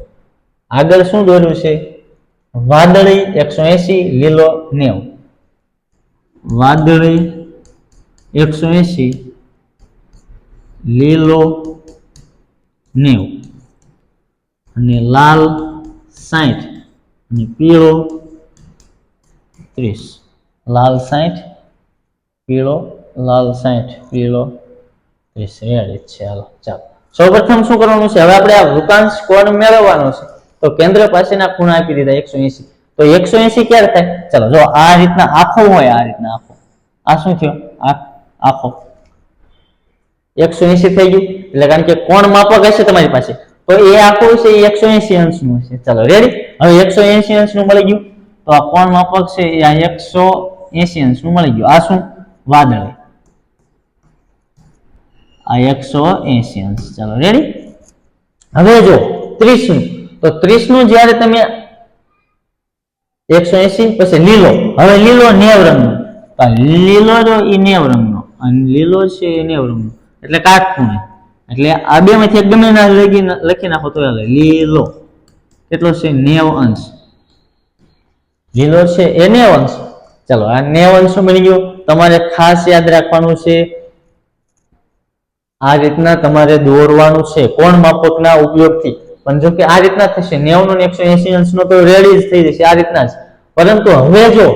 આગળ શું દોર્યું છે? વાદળી 180 લીલો 90. વાદળી 180 લીલો 90 અને લાલ 60 અને પીળો 30. લાલ 60 પીળો 30 રેડી છે. હાલો ચાલો સૌપ્રથમ શું કરવાનું છે? હવે આપણે આ વૃત્તાંશ કોણ મેળવવાનો છે. તો કેન્દ્ર પાસેના ખૂણા આપી દીધા 180. તો 180 ક્યારે થાય? ચાલો જો આ રીતના આખો હોય, આ રીતના આખો, આ શું થયો? આખો 180 થઈ ગયું. એટલે કારણ કે કોણ માપક હશે તમારી પાસે તો એ આખું છે એ 180 અંશનું હશે. ચાલો રેડી. હવે 180 અંશનું મળી ગયું. તો આ કોણ માપક છે એ આ 180 અંશનું મળી ગયું. આ શું? વાદળી. આ 180 અંશ. ચાલો રેડી. હવે જો 30 નું. તો 30 નું જ્યારે તમે 180 પછી લીલો. હવે લીલો 90 રંગનો. તો લીલો જો એ 90 રંગનો અને લીલો છે એ 90 રંગનો એટલે કાટખૂણે. એટલે આ બે માંથી ગમે ના લખી નાખો તો લીલો કેટલો છે? 90 અંશ. લીલો છે એ 90 અંશ. ચાલો આ 90 અંશ બની ગયો. તમારે ખાસ યાદ રાખવાનું છે આ રીતના તમારે દોરવાનું છે કોણ માપકના ઉપયોગથી. પણ જો કે આ રીતના થશે 90 નો 180 અંશ નો તો રેડી જ થઈ જશે આ રીતના જ. પરંતુ હવે જો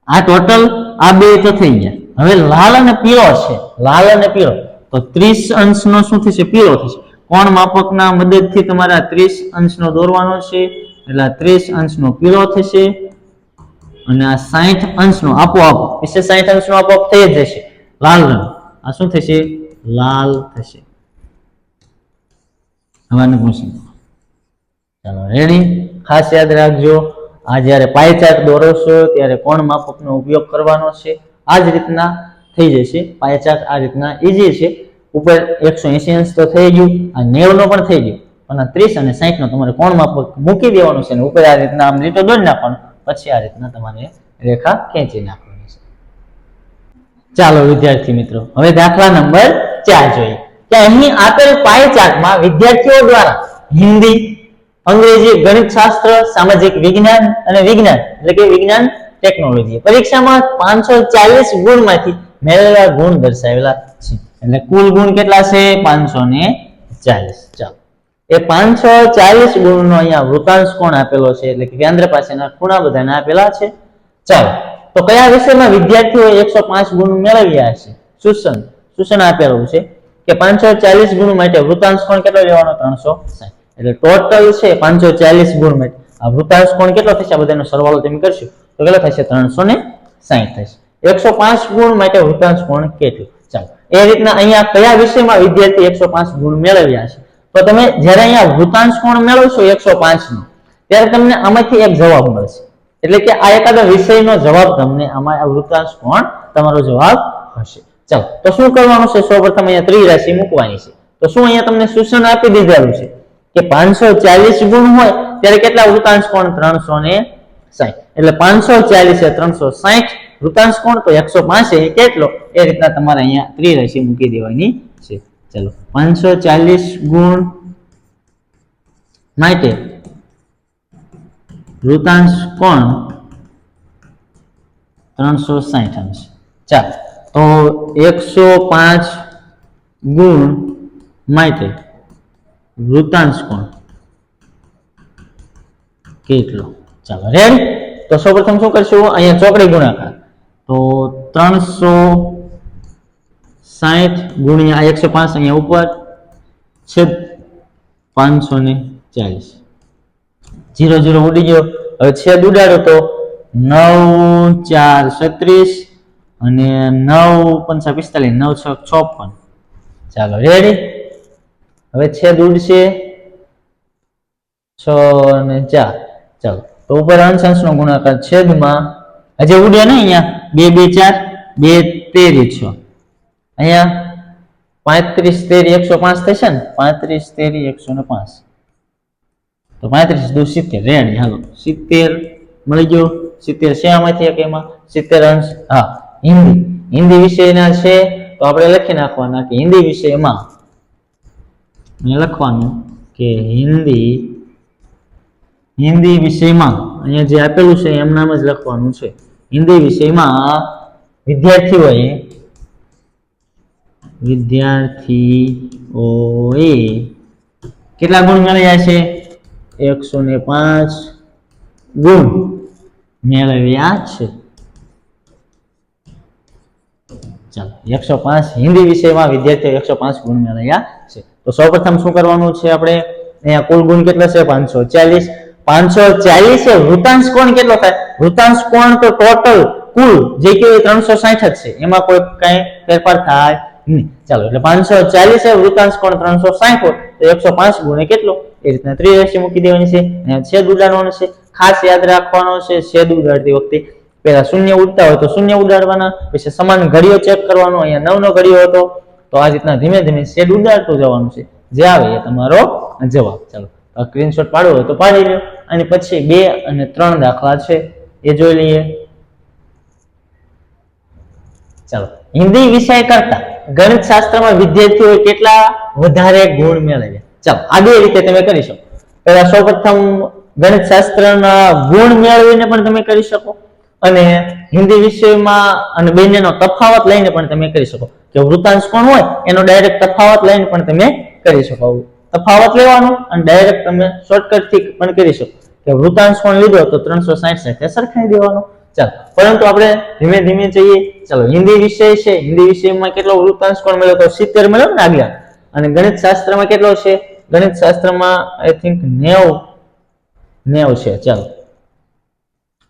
આ ટોટલ આ બે તો થઈ ગયા. હવે લાલ અને પીળો છે. લાલ અને પીળો તો 30 અંશ નો શું થશે? પીળો થશે. કોણ માપકના મદદથી તમારે 30 અંશ નો દોરવાનો છે એટલે 30 અંશ નો પીળો થશે અને આ 60 અંશ નો આપોઆપ 60 અંશ નો આપોઆપ થઈ જ જશે લાલ રંગ. આ શું થશે? લાલ થશે. હવાનું પૂછી. ચાલો રેડી. ખાસ યાદ રાખજો આ જ્યારે પાય ચાર્ટ દોરો છો ત્યારે કોણ માપકનો ઉપયોગ કરવાનો છે. આ જ રીતના થઈ જશે પાય ચાર્ટ. આ રીતના ઈઝી છે. ઉપર 180 અંશ તો થઈ ગયું, આ 90 નો પણ થઈ ગયું, પણ આ 30 અને 60 નો તમારે કોણ માપક મૂકી દેવાનું છે અને ઉપર આ રીતના આમ લીટો દોરી નાખવાનો. પછી આ રીતના તમારે રેખા ખેંચી નાખવાની છે. ચાલો વિદ્યાર્થી મિત્રો હવે દાખલા નંબર 4 જોઈએ કે અહીં આપેલ પાય ચાર્ટમાં વિદ્યાર્થીઓ દ્વારા હિન્દી, અંગ્રેજી, ગણિત શાસ્ત્ર, સામાજિક વિજ્ઞાન અને વિજ્ઞાન એટલે કે વિજ્ઞાન ટેકનોલોજી પરીક્ષામાં 540 ગુણમાંથી મેળવેલા ગુણ દર્શાવેલા છે. એટલે કુલ ગુણ કેટલા છે? 540. ચાલો એ 540 ગુણનો અહીંયા વૃત્તાંશ કોણ આપેલો છે એટલે કે કેન્દ્ર પાસેના ખૂણા બધાને આપેલા છે. ચાલો તો કયા વિષયમાં વિદ્યાર્થીઓ 105 ગુણ મેળવ્યા છે? સૂચન આપેલું છે કે 540 ગુણ માટે વૃત્તાંશ કોણ કેટલો લેવાનો? 360. એટલે ટોટલ છે 540 ગુણ માટે આ વૃત્તાંશ કોણ કેટલો થશે? આ બધાનો સરવાળો તમે કરશો તો કેટલો થશે 360 થશે. 105 ગુણ માટે વૃતાંશ કોણ કેટલું? ચાલો એ રીતના અહીંયા કયા વિષયમાં વિદ્યાર્થી 105 ગુણ મેળવ્યા છે તો તમે જ્યારે અહીંયા વૃતાંશ કોણ મેળવશો 105 નો ત્યારે તમને આમાંથી એક જવાબ મળશે. એટલે કે આ એકાદા વિષયનો જવાબ તમને આમાં આ વૃતાંશ કોણ તમારો જવાબ હશે. ચાલો તો શું કરવાનું છે? સૌપ્રથમ અહીંયા ત્રિરાશિ મૂકવાની છે. તો શું અહીંયા તમને સૂચન આપી દીધેલું છે કે 540 ગુણ હોય ત્યારે કેટલા વૃતાંશ કોણ? 360. એટલે 540 એ 360 વૃતાંશ કોણ તો 105 એ કેટલો? એ રીતના તમારે અહીંયા ત્રિરાશિ મૂકી દેવાની છે. ચલો 540 ગુણ માટે વૃતાંશ કોણ 360 અંશ. ચાલો તો 105 ગુણ માટે વૃતાંશ કોણ કેટલો? ચાલો રેડી. તો સૌપ્રથમ શું કરશું? અહીંયા ચોકડી ગુણાકાર. તો 360 ગુણ્યા 105 અહીંયા ઉપર છેદ 540. 0 0 ઉડી ગયો. હવે છેદ ઉડાડો તો 9 4 36 અને 9 5 45 9 6 56. ચાલો રેડી. હવે છેદ ઉડશે 6 અને 4. ચાલો તો ઉપર અંશ અંશનો ગુણાકાર છેદમાં હજી ઉડ્યા ને અહીંયા 2 2 4 2 13 6 અહીંયા 35 13 105 થશે ને 35 13 105 તો 35 દુ 70 રેડી. હાલો 70 મળી ગયો. 70 છે આમાંથી એક એમાં 70 અંશ. હા હિન્દી વિષયના છે તો આપણે લખી નાખવાના કે હિન્દી વિષયમાં લખવાનું કે હિન્દી વિષયમાં અહીંયા જે આપેલું છે એમ નામ જ લખવાનું છે. હિન્દી વિષયમાં વિદ્યાર્થીઓએ કેટલા ગુણ મેળવ્યા છે? 105 ગુણ મેળવ્યા છે. ચાલો 105 હિન્દી વિષયમાં વિદ્યાર્થીઓ 105 ગુણ મેળવ્યા છે. તો સૌપ્રથમ શું કરવાનું છે આપણે? અહીંયા કુલ ગુણ કેટલા છે? 540. 540 એ વૃતાંશ કોણ કેટલો થાય? વૃતાંશ કોણ તો ટોટલ કુલ જે કે 360 જ છે, એમાં કોઈ કઈ ફેરફાર થાય નહીં. ચાલો એટલે 540 એ વૃતાંશ કોણ 360 હોય તો 105 ગુણ્યા કેટલો? એ રીતના ત્રિરાશિ મૂકી દેવાની છે. અહીંયા છેદ ઉડાડવાનો છે. ખાસ યાદ રાખવાનો છે છેદ ઉડાડતી વખતે પહેલા શૂન્ય ઉડતા હોય તો શૂન્ય ઉડાડવાના, પછી સમાન ઘડીઓ ચેક કરવાનો. અહીંયા 9 નો ઘડીઓ હતો તો આ રીતના ધીમે ધીમે છેદ ઉડાડતું જવાનું છે. જે આવે એ તમારો જવાબ. ચાલો સ્ક્રીનશોટ પાડવો હોય તો પાડી લો. અને પછી 2 અને 3 દાખલા છે એ જોઈ લઈએ. ચાલો હિન્દી વિષય કરતા ગણિત શાસ્ત્રમાં વિદ્યાર્થીઓએ કેટલા વધારે ગુણ મેળવ્યા? ચાલો આ બે રીતે તમે કરી શકો. પહેલા સૌપ્રથમ ગણિત શાસ્ત્રના ગુણ મેળવીને પણ તમે કરી શકો અને હિન્દી વિષયમાં અને બંનેનો તફાવત લઈને પણ તમે કરી શકો. કે વૃતાંશ કોણ હોય એનો ડાયરેક્ટ તફાવત લઈને પણ તમે કરી શકો. તફાવત લેવાનો અને ડાયરેક્ટ તમે શોર્ટકટ થી પણ કરી શકો કે વૃતાંશ કોણ લીધો તો 360 સાથે સરખાઈ દેવાનો. ચાલો પરંતુ આપણે ધીમે ધીમે જઈએ. ચાલો હિન્દી વિષય છે, હિન્દી વિષયમાં કેટલો વૃતાંશ કોણ મળ્યો તો 70 મળ્યો ને આગળ. અને ગણિત શાસ્ત્રમાં કેટલો છે? ગણિત શાસ્ત્રમાં આઈ થિંક 90 છે. ચાલો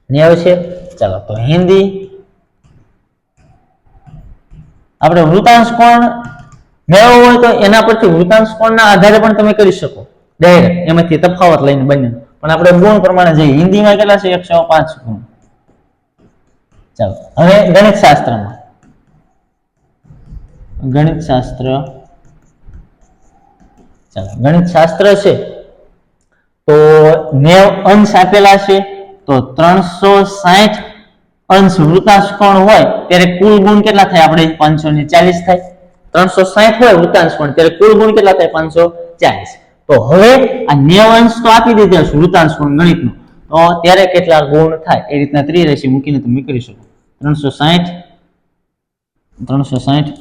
90 છે. ચાલો તો હિન્દી આપણે વૃતાંશ કોણ મેળવવો હોય તો એના પરથી વૃતાંશ કોણના આધારે પણ તમે કરી શકો ડાયરેક્ટ, એમાંથી તફાવત લઈને બંને. પણ આપણે ગુણ પ્રમાણે જઈએ. હિન્દીમાં કેટલા છે? 105 ગુણ. ચાલો હવે ગણિત શાસ્ત્રમાં ચાલો ગણિત શાસ્ત્ર છે તો 90 અંશ આપેલા છે તો 360 અંશ વૃતાંશ કોણ હોય ત્યારે કુલ ગુણ કેટલા થાય? આપણે 540 થાય. 360 હોય વૃતાંશ કોણ ત્યારે કુલ ગુણ કેટલા થાય? 540. તો હવે આ 90 અંશ તો આપી દીધા છે વૃતાંશ કોણ ગણિતનો, તો ત્યારે કેટલા ગુણ થાય? એ રીતના ત્રિરાશિ મૂકીને તમે કરી શકો. 360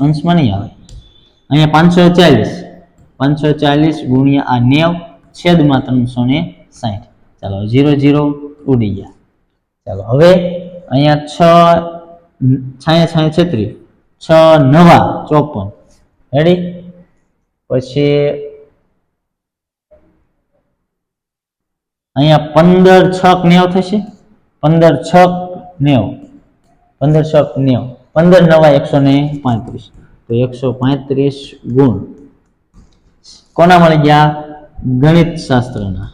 અંશમાં નહીં આવે. અહીંયા 540 ગુણ્યા આ 90 છેદમાં 360. ચાલો 0 0 ઉડી ગયા. ચાલો હવે અહીંયા 6 36 6 9 54 રેડી. પછી અહીંયા 15 6 90 થશે. 15 6 1590 15 નવા 135 તો 135 ગુણ કોના મળી ગયા? ગણિત શાસ્ત્રના.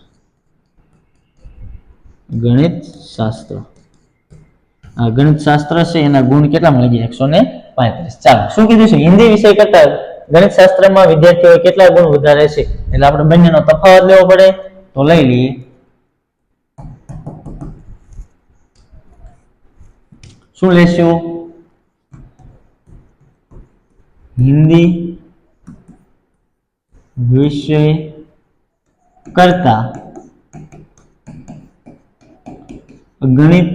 ગણિત શાસ્ત્ર આ ગણિત શાસ્ત્ર છે એના ગુણ કેટલા મળી ગયા? 135. ચાલો શું કીધું છે? હિન્દી વિષય કરતા ગણિત શાસ્ત્રમાં વિદ્યાર્થીઓ કેટલા ગુણ વધારે છે એટલે આપણે બંનેનો તફાવત લેવો પડે. તો લઈ લઈએ. શું લેશું? હિન્દી વિષય કરતા ગણિત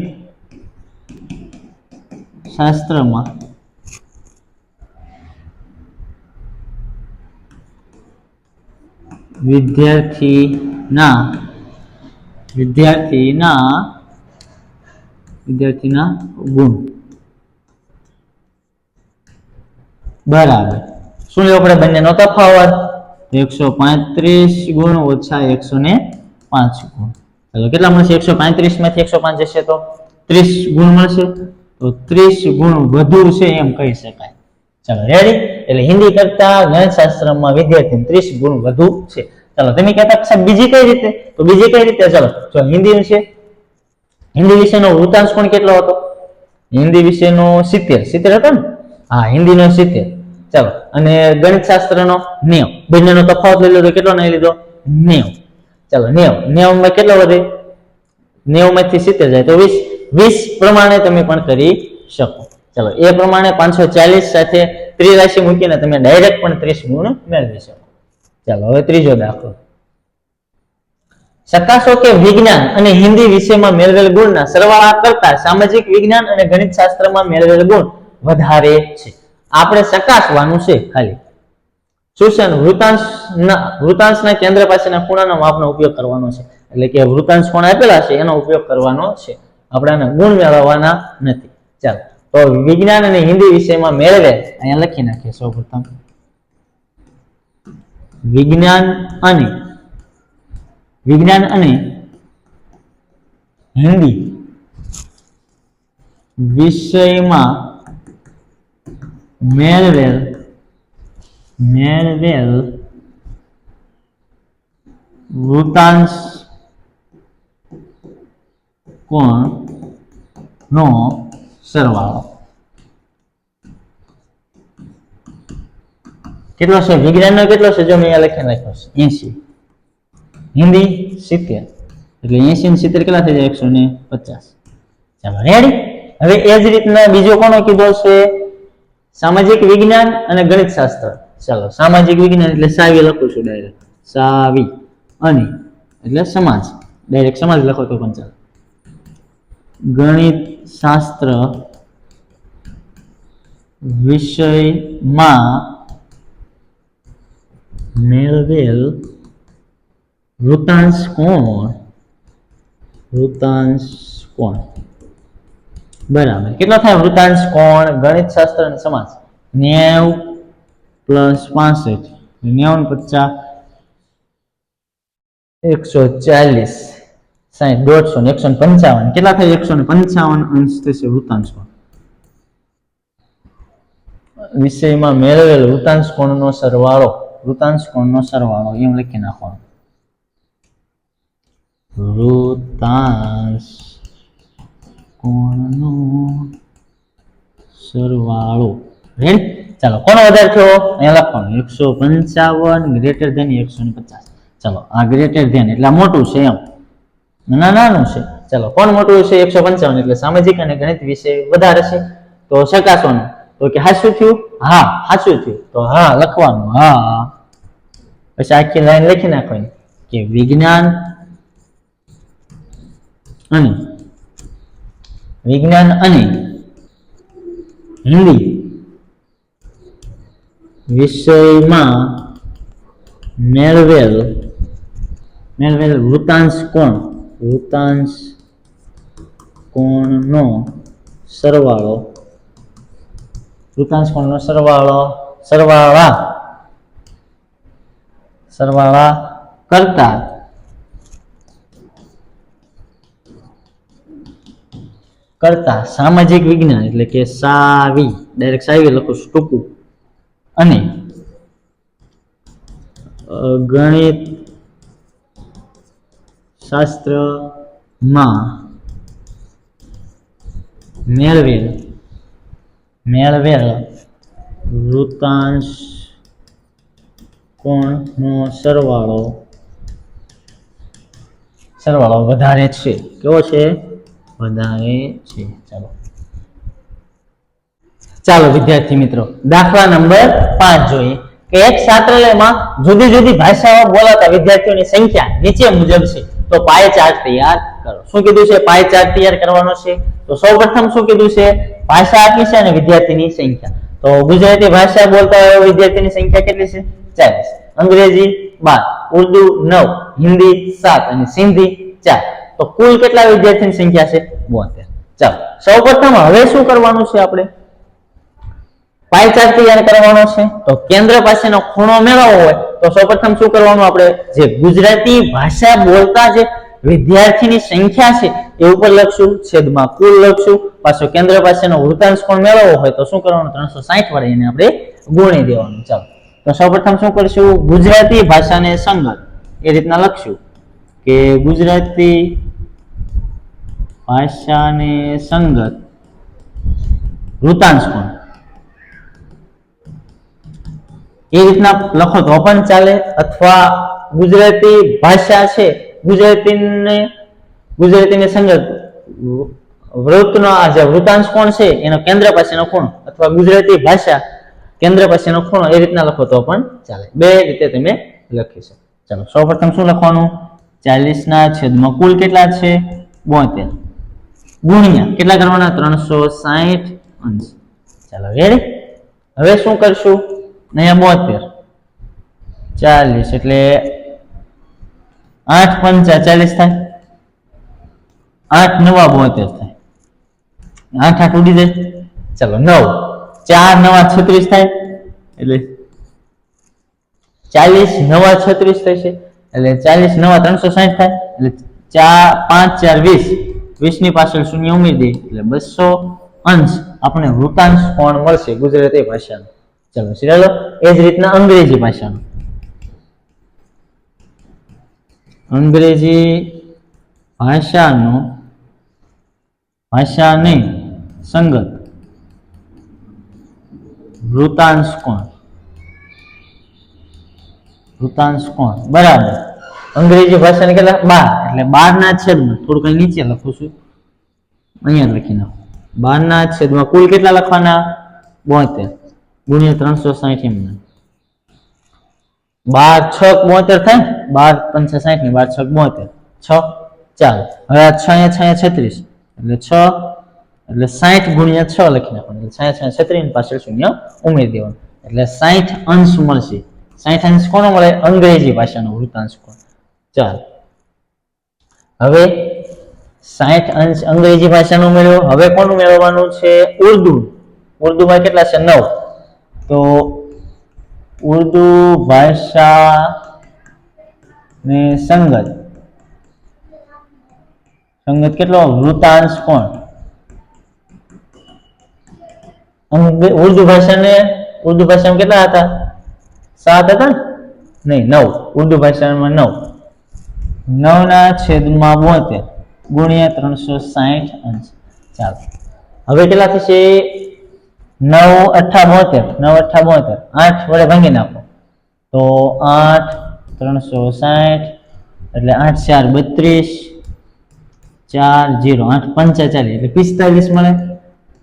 શાસ્ત્રમાં વિદ્યાર્થીના ગુણ બરાબર. શું લેવો પડે? બંનેનો તફાવત. 135 ગુણ ઓછા 105 ગુણ. ચાલો કેટલા મળશે? 135 માંથી 105 જશે તો 30 ગુણ મળશે. તો 30 ગુણ વધુ છે એમ કહી શકાય. ચાલો રેડી. એટલે હિન્દી કરતા ગણિત શાસ્ત્રમાં વિદ્યાર્થી 30 ગુણ વધુ છે. ચાલો તમે કહેતા સાહેબ બીજી કઈ રીતે? તો બીજી કઈ રીતે? ચાલો જો હિન્દી છે, હિન્દી વિષયનો વૃતાંશ કોણ કેટલો હતો? હિન્દી વિષયનો 70 હતો ને? હા, હિન્દીનો 70. ચાલો અને ગણિત શાસ્ત્રનો 90. બંનેનો તફાવત લઈ લીધો. કેટલો નહીં લીધો? 90. ચાલો 90 માં કેટલો વધે? 90 માંથી 70 જાય તો 20 પ્રમાણે તમે પણ કરી શકો. ચાલો એ પ્રમાણે 540 સાથે ત્રિરાશિ મૂકીને તમે ડાયરેક્ટ પણ 30 ગુણ મેળવી શકો. ચાલો હવે ત્રીજો દાખલો. ચકાસો કે વિજ્ઞાન અને હિન્દી વિષયમાં મેળવેલ ગુણના સરવાળા કરતા સામાજિક વિજ્ઞાન અને ગણિત શાસ્ત્રમાં મેળવેલ ગુણ વધારે છે. આપણે ચકાસવાનું છે ખાલી. શું છે? વૃતાંશના કેન્દ્ર પાસેના ખૂણાના માપનો ઉપયોગ કરવાનો છે. એટલે કે વૃતાંશ કોણ આપેલા છે એનો ઉપયોગ કરવાનો છે. આપણે આના ગુણ મેળવવાના નથી. ચાલો તો વિજ્ઞાન અને હિન્દી વિષયમાં મેળવે અહીંયા લખી નાખીએ. સૌપ્રથમ વિજ્ઞાન અને હિન્દી વિષયમાં મેળવેલ વૃતાંશ કોણનો સરવાળો કેટલો છે? વિજ્ઞાનનો કેટલો છે? જો મેં અહીંયા લખી નાખ્યો છે 80. હિન્દી 70. એટલે 80 ને 70 કેટલા થઈ જાય? 150. ચાલો રેડી. હવે એ જ રીતના બીજો કોનો કીધો છે? સામાજિક વિજ્ઞાન અને ગણિત શાસ્ત્ર. ચાલો સામાજિક વિજ્ઞાન એટલે સાવી લખું છું ડાયરેક્ટ. સાવી અને એટલે સમાજ. ડાયરેક્ટ સમાજ લખો તો પણ ચાલે. ગણિત શાસ્ત્ર વિષયમાં મેળવેલ વૃતાંશ કોણ બરાબર. કેટલો થાય વૃતાંશ કોણ? ગણિત શાસ્ત્ર અને સમાજ 90 પ્લસ 65 90 50 140 60 150 155 કેટલા થાય? 155 અંશ થશે વૃતાંશ કોણ. વિષયમાં મેળવેલ વૃતાંશ કોણનો સરવાળો એમ લખી નાખવાનો. વૃતાંશ કોણનો સરવાળો. રેડી. ચાલો કોનો વધારે થયો? અહીંયા લખવાનું 155 ગ્રેટર ધેન 150. ચાલો આ ગ્રેટર ધેન એટલે મોટું છે એમ, નાનું છે. ચાલો કોણ મોટું છે? 155 એટલે સામાજિક અને ગણિત વિષય વધારે છે. તો ચકાસવાનું. તો કે સાચું થયું? હા સાચું થયું. તો હા લખવાનું. હા પછી આખી લાઈન લખી નાખવાની કે વિજ્ઞાન અને હિન્દી વિષયમાં મેળવેલ વૃતાંશ કોણનો સરવાળા કરતા સામાજિક વિજ્ઞાન એટલે કે સાવી, ડાયરેક્ટ સાવી લખું છું ટૂંકું, અને ગણિત શાસ્ત્રમાં મેળવેલ વૃત્તાંશ કોણનો સરવાળો વધારે છે. કેવો છે? વધારે છે. ચાલો વિદ્યાર્થી મિત્રો, દાખલા નંબર 5 જોઈએ કે એક છાત્રાલયમાં જુદી જુદી ભાષાઓ બોલાતા વિદ્યાર્થીઓની સંખ્યા નીચે મુજબ છે, તો પાય ચાર્ટ તૈયાર કરો. શું કીધું છે? પાય ચાર્ટ તૈયાર કરવાનો છે. તો સૌપ્રથમ શું કીધું છે? ભાષા આપી છે અને વિદ્યાર્થીની સંખ્યા. તો ગુજરાતી ભાષા બોલતા હોય વિદ્યાર્થીની સંખ્યા કેટલી છે? 40. અંગ્રેજી 12, ઉર્દુ 9, હિન્દી 7 અને સિંધી 4. તો કુલ કેટલા વિદ્યાર્થીની સંખ્યા છે? 72. ચાલો સૌપ્રથમ હવે શું કરવાનું છે? આપણે પાય ચાર્ટ તૈયાર કરવાનો છે. તો કેન્દ્ર પાસેનો ખૂણો મેળવવો હોય તો સૌપ્રથમ શું કરવાનું? આપણે જે ગુજરાતી ભાષા બોલતા જે વિદ્યાર્થીની સંખ્યા છે એ ઉપર લખશું, છેદમાં કુલ લખશું. પાછો કેન્દ્ર પાસેનો વૃત્તાંશ કોણ મેળવવો હોય તો શું કરવાનું? 360 વડે એને આપણે ગુણી દેવાનું. ચાલો તો સૌપ્રથમ શું કરશું? ગુજરાતી ભાષાને સંગત એ રીતના લખશું કે ગુજરાતી ભાષાને સંગત વૃત્તાંશ કોણ, એ રીતના લખો તો પણ ચાલે. અથવા ગુજરાતી ભાષા છે, ગુજરાતીને સંગત વૃત્તનો આ જે વૃત્તાંશ કોણ છે એનો કેન્દ્ર પાસેનો ખૂણો, અથવા ગુજરાતી ભાષા કેન્દ્ર પાસેનો ખૂણો, એ રીતના લખો તો પણ ચાલે. બે રીતે તમે લખી શકો. ચાલો સૌપ્રથમ શું લખવાનું? 40 ના છેદમાં કુલ કેટલા છે? 72 ગુણ્યા કેટલા કરવાના? 360 અંશ. ચાલો રેડી. હવે શું કરશું? અહીંયા 72 40 એટલે 8 પંચા 40 થાય, 8 નવા 72 થાય, 8 8 ઉડી જાય. ચાલો 9 4 નવા 36 થાય, એટલે 40 નવા 36 થશે, એટલે 40 નવા 360 થાય, એટલે 5 4 20, 20 ની પાછળ શૂન્ય ઉમેરી દઈએ એટલે 200 અંશ આપણે વૃત્તાંશ કોણ મળશે ગુજરાતી ભાષાનો. ચાલો ચાલો એ જ રીતના અંગ્રેજી ભાષાનો, અંગ્રેજી ભાષાને સંગત વૃત્તાંશ કોણ બરાબર. અંગ્રેજી ભાષાને કેટલા? 12, એટલે 12 ના છેદમાં થોડું કઈ નીચે લખું છું, અહીંયા લખી નાખો. 12 ના છેદમાં કુલ કેટલા લખવાના? 72 ગુણ્યા 360 એમ. 12 6 72 થાય, 12 પંચા 60 ને 12 6 72 6. ચાલો હવે આ 6 અહીંયા 36 એટલે 6 એટલે 60 ગુણ્યા 6 લખી નાખવાનું, એટલે 6 36 પાછળ શૂન્ય ઉમેરી દેવાનું, એટલે 60 અંશ મળશે. 60 અંશ કોનો મળે? અંગ્રેજી ભાષાનો વૃત્તાંશ કોણ. ચાલો હવે 60 અંશ અંગ્રેજી ભાષાનો મેળવ્યો. હવે કોનું મેળવવાનું છે? ઉર્દુમાં કેટલા છે? 9. તો ઉર્દુ ભાષા ને સંગત કેટલો વૃત્તાંશ કોણ? ઉર્દુ ભાષામાં કેટલા હતા? 7 હતા ને? નહીં 9. ઉર્દુ ભાષામાં 9. 9 ના છેદમાં 72 ગુણ્યા 360 અંશ. ચાલો હવે કેટલા થશે? 9 8 72, 9 8 72, 8 વડે ભાંગી નાખો તો 8 360 એટલે 8 4 32 4 0 8 5 40 એટલે 45 મળે.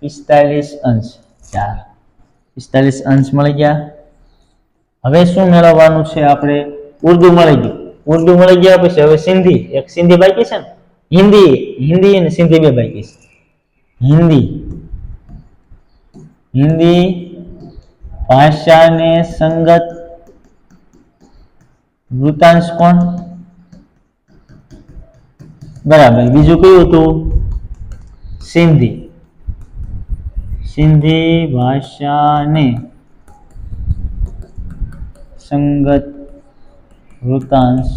45 અંશ. 45 અંશ મળી ગયા. હવે શું મેળવવાનું છે આપણે? ઉર્દુ મળી ગયું. ઉર્દુ મળી ગયા પછી હવે સિંધી, એક સિંધી બાકી છે ને, હિન્દી અને સિંધી બે બાકી છે. હિન્દી ભાષાને સંગત વૃત્તાંશ કોણ બરાબર. બીજું કયું હતું? સિંધી ભાષાને સંગત વૃત્તાંશ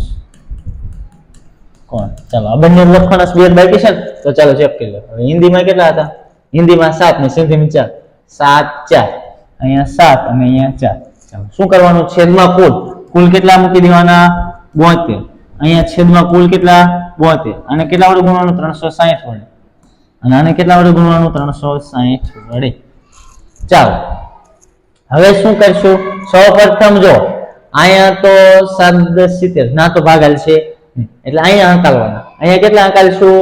કોણ. ચાલો આ બંને લખવાના બે બાકી છે ને, તો ચાલો ચેક કરી લો. હવે હિન્દીમાં કેટલા હતા? હિન્દીમાં 7 ને સિંધીમાં 4. 7 4, અહીંયા 7 અને અહીંયા 4. ચાલો શું કરવાનું? છેદમાં કુલ કેટલા મૂકી દેવાના? 72. અહીંયા છેદમાં કુલ કેટલા? 72. અને કેટલા વડે ગુણવાનું? 360 વડે. અને આને કેટલા વડે ગુણવાનું? 360 વડે. ચાલો હવે શું કરશું? સૌપ્રથમ જો અહીંયા તો 7 10 70 ના તો ભાગાલ છે એટલે અહીંયા અંકાલવાના. અહીંયા કેટલા અંકાલશું?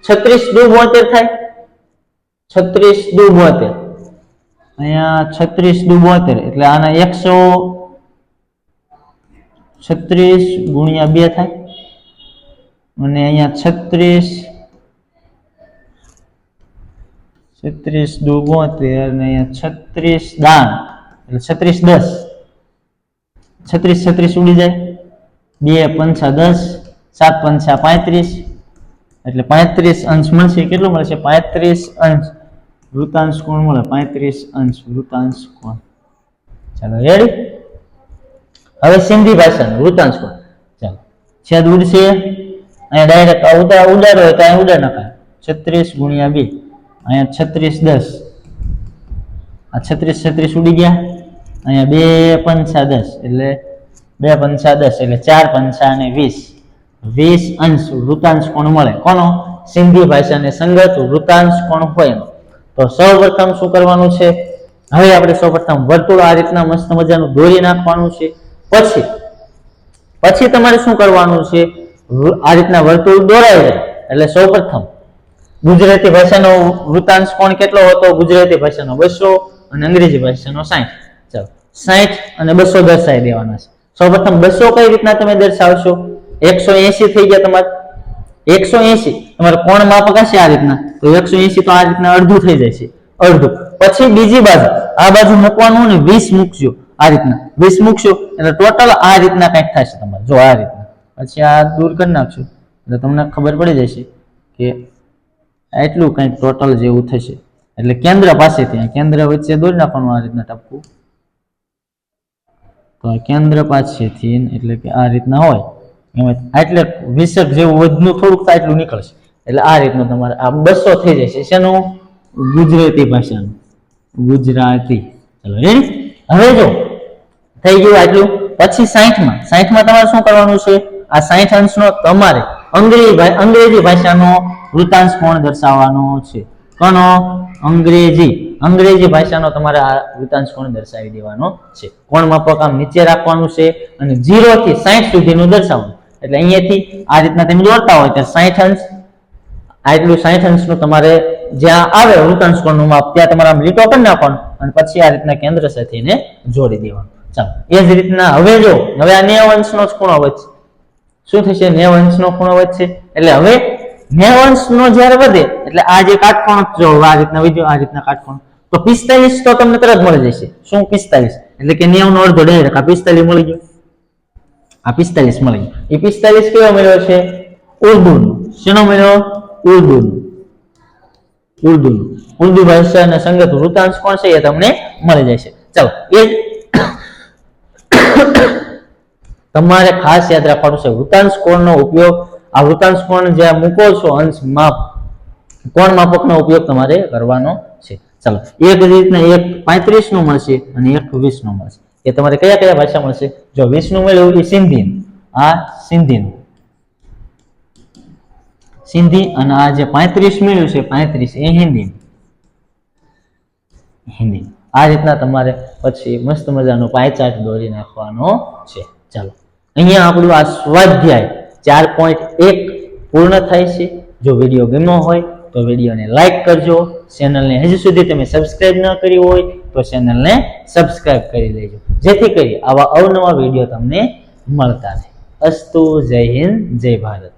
36 દુ 72 થાય. 36 દુ 72. અહીંયા 36 દુ 72 એટલે આના 136 ગુણ્યા 2 થાય. અને અહીંયા 36 દુ 72 અને અહીંયા 36 દાન એટલે 36 10. 36 36 ઉડી જાય. 2 પંચા 10, 7 પંચા 35 એટલે 35 અંશ મળશે. કેટલું મળશે? 35 અંશ વૃતાંશ કોણ મળે. 35 અંશ વૃતાંશ કોણ. ચાલો રેડી. હવે સિંધી ભાષાનો વૃતાંશ કોણ. ચાલો છેદ ઉડશે. અહીંયા ડાયરેક્ટ ઉડાડો હોય તો અહીંયા ઉડાડ નાખાય. 36 ગુણ્યા 2, અહીંયા 36 10. આ 36 36 ઉડી ગયા. અહીંયા 2 પંચા 10 એટલે 2 પંચા 10 એટલે 4 પંચા અને 20. 20 અંશ વૃતાંશ કોણ મળે. કોનો? સિંધી ભાષાને સંગત વૃતાંશ કોણ હોય. તો સૌપ્રથમ શું કરવાનું છે? હવે આપણે સૌપ્રથમ વર્તુળ આ રીતના મસ્ત મજાનું દોરી નાખવાનું છે. પછી તમારે શું કરવાનું છે? આ રીતના વર્તુળ દોરાય જાય એટલે સૌપ્રથમ ગુજરાતી ભાષાનો વૃતાંશ કોણ કેટલો હતો? ગુજરાતી ભાષાનો 200 અને અંગ્રેજી ભાષાનો 60. ચાલો 60 અને 200 દર્શાવી દેવાના છે. સૌપ્રથમ 200 કઈ રીતના તમે દર્શાવશો? 180 થઈ ગયા તમારે. 180 તમારે કોણ માપક હશે આ રીતના, તો 180 તો આ રીતના અડધું થઈ જાય છે. અડધું. પછી બીજી બાજુ આ બાજુ મૂકવાનું ને 20 મૂકજો. આ રીતના 20 મૂકશો એટલે ટોટલ આ રીતના કંઈક થશે તમારે. જો આ રીતના. પછી આ દૂર કરી નાખશો એટલે તમને ખબર પડી જશે કે એટલું કંઈક ટોટલ જેવું થશે. એટલે કેન્દ્ર પાસેથી કેન્દ્ર વચ્ચે દોરી નાખવાનું આ રીતના ટપકું. તો કેન્દ્ર પાસેથી એટલે કે આ રીતના હોય એમાં એટલે 20 જેવું વધનું થોડુંક થાય એટલું નીકળશે. એટલે આ રીતનું તમારે આ 200 થઈ જશે. શેનું? ગુજરાતી ભાષાનું. ગુજરાતી. ચલો રેડી. હવે જો થઈ ગયું આટલું. પછી 60માં તમારે શું કરવાનું છે? આ 60 અંશનો તમારે અંગ્રેજી ભાષાનો વૃતાંશ કોણ દર્શાવવાનો છે. કોનો? અંગ્રેજી ભાષાનો તમારે આ વૃતાંશ કોણ દર્શાવી દેવાનો છે. કોણ માપક આમ નીચે રાખવાનું છે અને 0 થી 60 સુધીનું દર્શાવવાનું. એટલે અહીંયાથી આ રીતના તમે દોરતા હોય તો 60 અંશ આટલું 60 અંશનું તમારે જ્યાં આવે વૃતાંશ કોણનું માપ ત્યાં તમારે આમ લીટો કરી નાખવાનું અને પછી આ રીતના કેન્દ્ર સાથે એને જોડી દેવાનું. ચાલો એ જ રીતના હવે જો હવે આ 90 અંશનો જ ખૂણો વધશે. શું થશે? 90 અંશનો ખૂણો વધશે. એટલે હવે 90 અંશનો જ્યારે વધે એટલે આ જે કાટકોણ જો આ રીતના વધ્યો આ રીતના કાટકોણ તો 45 તો તમને તરત મળી જશે. શું 45? એટલે કે 90 નો અડધો ડાયરેક્ટ આ 45 મળી ગયો. આ 45 મળી ગયો. એ 45 કેવો મળ્યો છે? ઉર્દુનો. શેનો મળ્યો? ઉર્દુ ભાષાના સંગત વૃતાંશ કોણ છે એ તમને મળી જશે. ચાલો એ તમારે ખાસ યાદ રાખવાનું છે વૃતાંશ કોણનો ઉપયોગ. આ વૃતાંશ કોણ જ્યાં મૂકો છો અંશ માપ કોણ માપકનો ઉપયોગ તમારે કરવાનો છે. ચાલો એક રીતના એક 35 નું મળશે અને એક 20 નું મળશે. એ તમારે કયા કયા ભાષા મળશે? જો 20 નું મળ્યું એ સિંધી. આ સિંધી અને આ જે 35 મળ્યું છે 35 એ હિન્દી. આ રીતના તમારે પછી મસ્ત મજાનો પાય ચાર્ટ દોરી નાખવાનો છે. ચાલો અહીંયા આપણું આ સ્વાધ્યાય 4.1 પૂર્ણ થાય છે. જો વિડીયો ગમ્યો હોય તો વિડીયોને લાઈક કરજો. ચેનલને હજુ સુધી તમે સબસ્ક્રાઇબ ન કરી હોય તો ચેનલને સબસ્ક્રાઇબ કરી લેજો જેથી કરી આવા અવનવા વિડીયો તમને મળતા રહે. અસ્તુ. જય હિન્દ, જય ભારત.